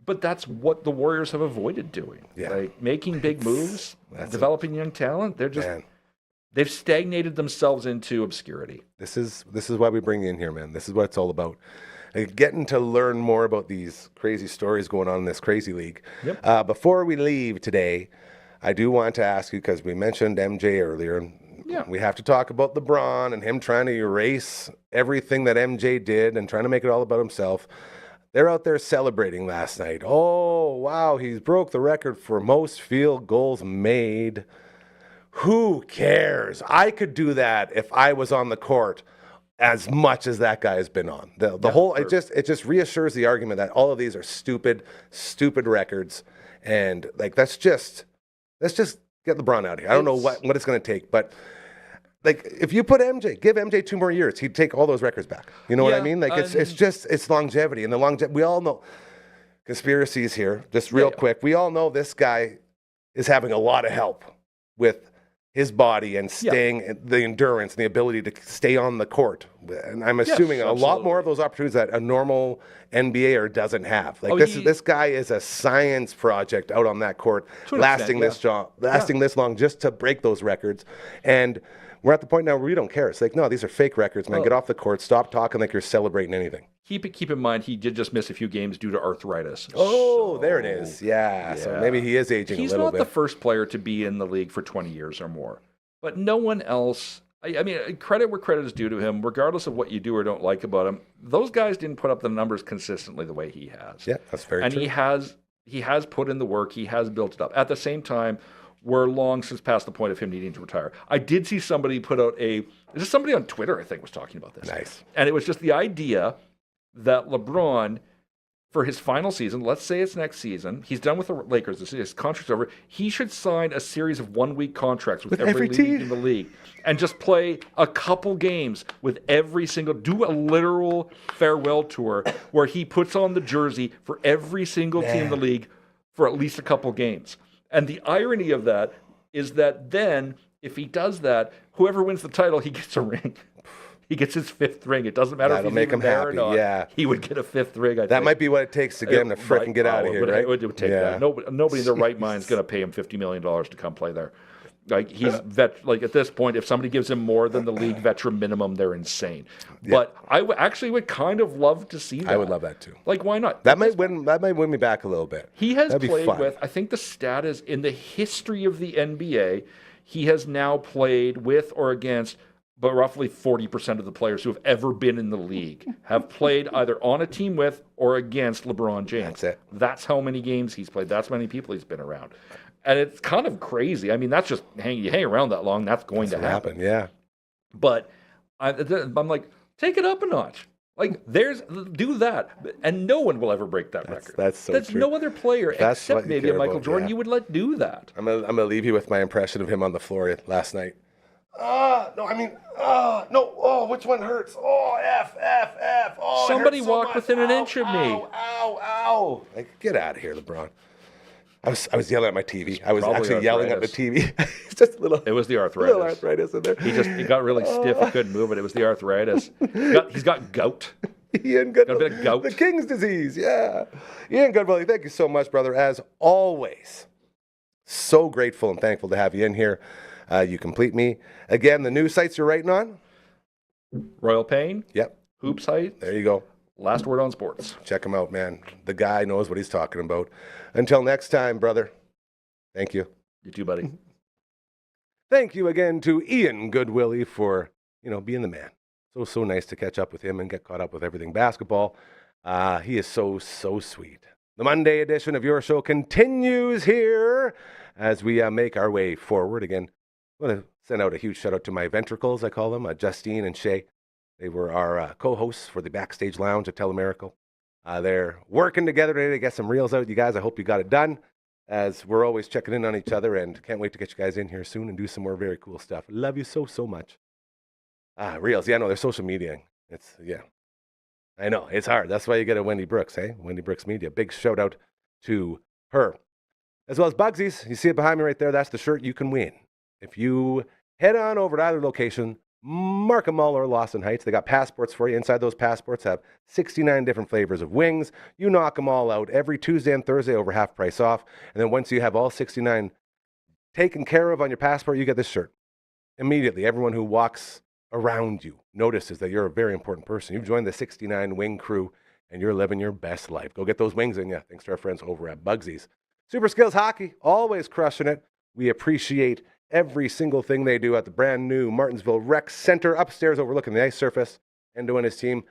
the Warriors have avoided doing. Yeah. Like making big moves, developing young talent. They're just. Man. They've stagnated themselves into obscurity. This is why we bring you in here, man. This is what it's all about. Getting to learn more about these crazy stories going on in this crazy league. Yep. Before we leave today, I do want to ask you, because we mentioned MJ earlier. Yeah. We have to talk about LeBron and him trying to erase everything that MJ did and trying to make it all about himself. They're out there celebrating last night. Oh, wow, he's broke the record for most field goals made. Who cares? I could do that if I was on the court as much as that guy has been on. The whole it just reassures the argument that all of these are stupid records, and like let's just get LeBron out of here. I don't know what it's going to take, but like if you put give MJ 2 more years, he'd take all those records back. You know what I mean? Like it's longevity, and the longevity. We all know conspiracies here. Just real quick, we all know this guy is having a lot of help with his body and staying the endurance and the ability to stay on the court. And I'm assuming a lot more of those opportunities that a normal NBAer doesn't have. Like this guy is a science project out on that court, lasting this long just to break those records. And we're at the point now where we don't care. It's like, no, these are fake records, man. Get off the court. Stop talking like you're celebrating anything. Keep in mind, he did just miss a few games due to arthritis. Oh, there it is. Yeah. So maybe he is aging a little bit. He's not the first player to be in the league for 20 years or more. But no one else, I mean, credit where credit is due to him, regardless of what you do or don't like about him. Those guys didn't put up the numbers consistently the way he has. Yeah, that's very true. And he has put in the work. He has built it up. At the same time, we're long since past the point of him needing to retire. I did see somebody put out somebody on Twitter, I think, was talking about this. Nice. And it was just the idea that LeBron, for his final season, let's say it's next season, he's done with the Lakers, his contract's over, he should sign a series of 1-week contracts with every league in the league and just play a couple games with every single, do a literal farewell tour where he puts on the jersey for every single team in the league for at least a couple games. And the irony of that is that then, if he does that, whoever wins the title, he gets a ring. He gets his 5th ring. It doesn't matter if he's make him there happy. or not. Yeah. He would get a 5th ring. I That think. might be what it takes to get him to frickin' get out of here, right? It would take that. Nobody in their right mind is going to pay him $50 million to come play there. Like he's like at this point, if somebody gives him more than the league veteran minimum, they're insane. Yeah. But I actually would kind of love to see that. I would love that too. Like, why not? That might win me back a little bit. He has played with, I think the stat is in the history of the NBA, he has now played with or against, but roughly 40% of the players who have ever been in the league have played either on a team with or against LeBron James. That's it. That's how many games he's played. That's how many people he's been around. And it's kind of crazy. I mean, that's just, you hang around that long, that's going to happen. Yeah. But I'm like, take it up a notch. Like, do that. And no one will ever break that record. That's so true. No other player, except maybe a Michael Jordan, you would let do that. I'm gonna leave you with my impression of him on the floor last night. Which one hurts? Oh, F. Oh, somebody walked within an inch of me. Ow. Like, get out of here, LeBron. I was yelling at my TV. I was Probably actually yelling at the arthritis. TV. It's just a little. It was the arthritis. Little arthritis in there. He got really stiff. He couldn't move it. It was the arthritis. He's got gout. Ian Goodwillie. Got a bit of gout. The King's disease. Yeah. Ian Goodwillie, thank you so much, brother. As always, so grateful and thankful to have you in here. You complete me. Again, the new sites you're writing on? Royal Pain. Yep. Hoop site. There you go. Last word on sports. Check him out, man. The guy knows what he's talking about. Until next time, brother. Thank you. You too, buddy. Thank you again to Ian Goodwillie for, being the man. So nice to catch up with him and get caught up with everything basketball. He is so sweet. The Monday edition of your show continues here as we make our way forward again. I want to send out a huge shout out to my ventricles, I call them, Justine and Shay. They were our co-hosts for the Backstage Lounge at Telemerical. They're working together today to get some reels out. You guys, I hope you got it done, as we're always checking in on each other, and can't wait to get you guys in here soon and do some more very cool stuff. Love you so, so much. Reels, yeah, no, they're social media. Yeah. I know, it's hard. That's why you get a Wendy Brooks, eh? Wendy Brooks Media. Big shout out to her. As well as Bugsy's. You see it behind me right there. That's the shirt you can win. If you head on over to either location, Markham Mall or Lawson Heights, they got passports for you. Inside those passports have 69 different flavors of wings. You knock them all out every Tuesday and Thursday over half price off. And then once you have all 69 taken care of on your passport, you get this shirt. Immediately, everyone who walks around you notices that you're a very important person. You've joined the 69 wing crew and you're living your best life. Go get those wings in you. Thanks to our friends over at Bugsy's. Super Skills Hockey, always crushing it. We appreciate every single thing they do at the brand new Martinsville Rec Center upstairs overlooking the ice surface. Endo and his team,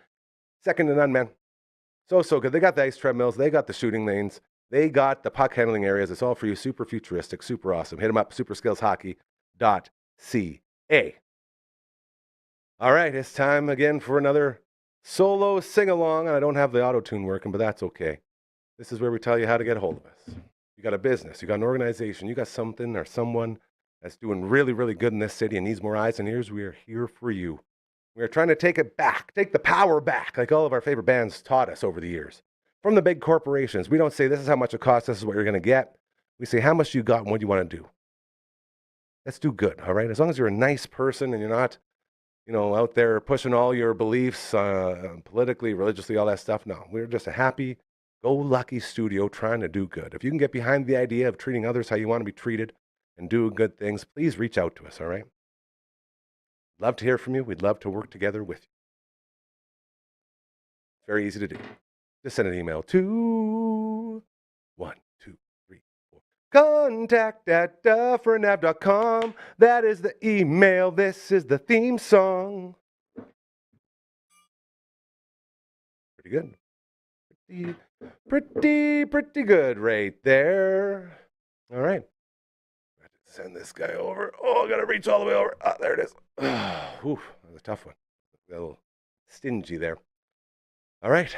second to none, man. So good. They got the ice treadmills. They got the shooting lanes. They got the puck handling areas. It's all for you. Super futuristic, super awesome. Hit them up, superskillshockey.ca. All right, it's time again for another solo sing-along, and I don't have the auto-tune working, but that's okay. This is where we tell you how to get a hold of us. You got a business, you got an organization, you got something or someone that's doing really, really good in this city and needs more eyes and ears. We are here for you. We are trying to take it back, take the power back, like all of our favorite bands taught us over the years. From the big corporations, we don't say this is how much it costs, this is what you're going to get. We say how much you got and what you want to do. Let's do good, all right? As long as you're a nice person and you're not, out there pushing all your beliefs politically, religiously, all that stuff. No, we're just a happy-go-lucky studio trying to do good. If you can get behind the idea of treating others how you want to be treated and doing good things, please reach out to us, all right? Love to hear from you. We'd love to work together with you. It's very easy to do. Just send an email to contact@dufferinave.com. That is the email. This is the theme song. Pretty good. Pretty good right there. All right. I have to send this guy over. Oh, I got to reach all the way over. Ah, there it is. Oof, that was a tough one. A little stingy there. All right.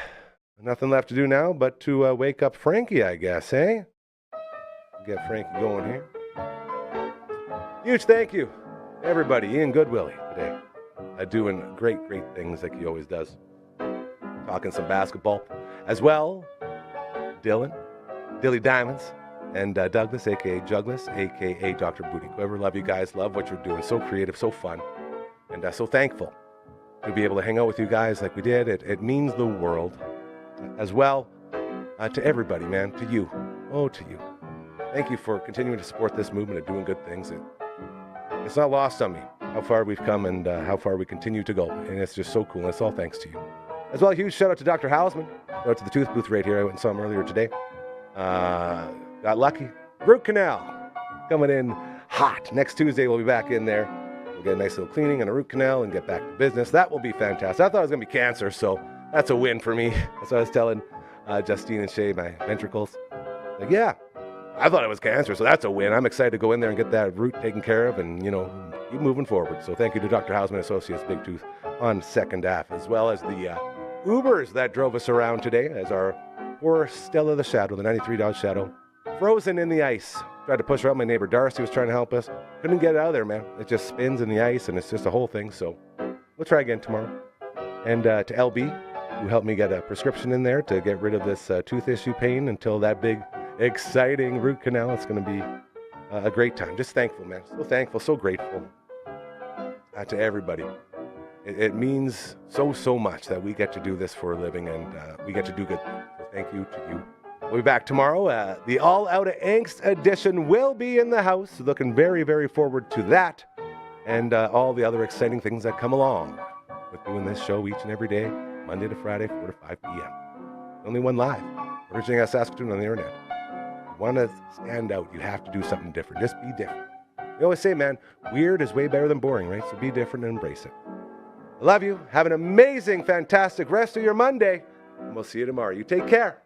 Nothing left to do now but to wake up Frankie, I guess, eh? Get Frankie going here. Huge thank you, everybody. Ian Goodwillie today, doing great things like he always does. Talking some basketball as well. Dilly Diamonds, and Douglas, aka Juglas, aka Dr. Booty Quiver. Love you guys. Love what you're doing. So creative, so fun, and so thankful to be able to hang out with you guys like we did. It means the world. As well, to everybody, man. To you. Oh, to you. Thank you for continuing to support this movement and doing good things. It's not lost on me how far we've come and how far we continue to go. And it's just so cool. And it's all thanks to you. As well, a huge shout out to Dr. Hausman. Shout out to the tooth booth right here. I went and saw him earlier today. Got lucky. Root canal coming in hot. Next Tuesday, we'll be back in there. We'll get a nice little cleaning and a root canal and get back to business. That will be fantastic. I thought it was going to be cancer, so that's a win for me. That's what I was telling Justine and Shay, my ventricles. Like, yeah. I thought it was cancer, so that's a win. I'm excited to go in there and get that root taken care of and, keep moving forward. So thank you to Dr. Hausman Associates, Big Tooth, on second half, as well as the Ubers that drove us around today as our poor Stella the Shadow, the 93 Dodge Shadow, frozen in the ice. Tried to push her out. My neighbor Darcy was trying to help us. Couldn't get it out of there, man. It just spins in the ice, and it's just a whole thing. So we'll try again tomorrow. And to LB, who helped me get a prescription in there to get rid of this tooth issue pain until that big exciting root canal. It's going to be a great time. Just thankful, man. So thankful, so grateful to everybody. It means so much that we get to do this for a living and we get to do good things. So thank you to you. We'll be back tomorrow. The All Out of Angst edition will be in the house. Looking very forward to that and all the other exciting things that come along with doing this show each and every day, Monday to Friday, 4 to 5 p.m. Only one live. Originating out of Saskatoon on the internet. Want to stand out, you have to do something different. Just be different. We always say, man, weird is way better than boring, right? So be different and embrace it. I love you. Have an amazing, fantastic rest of your Monday, and we'll see you tomorrow. You take care.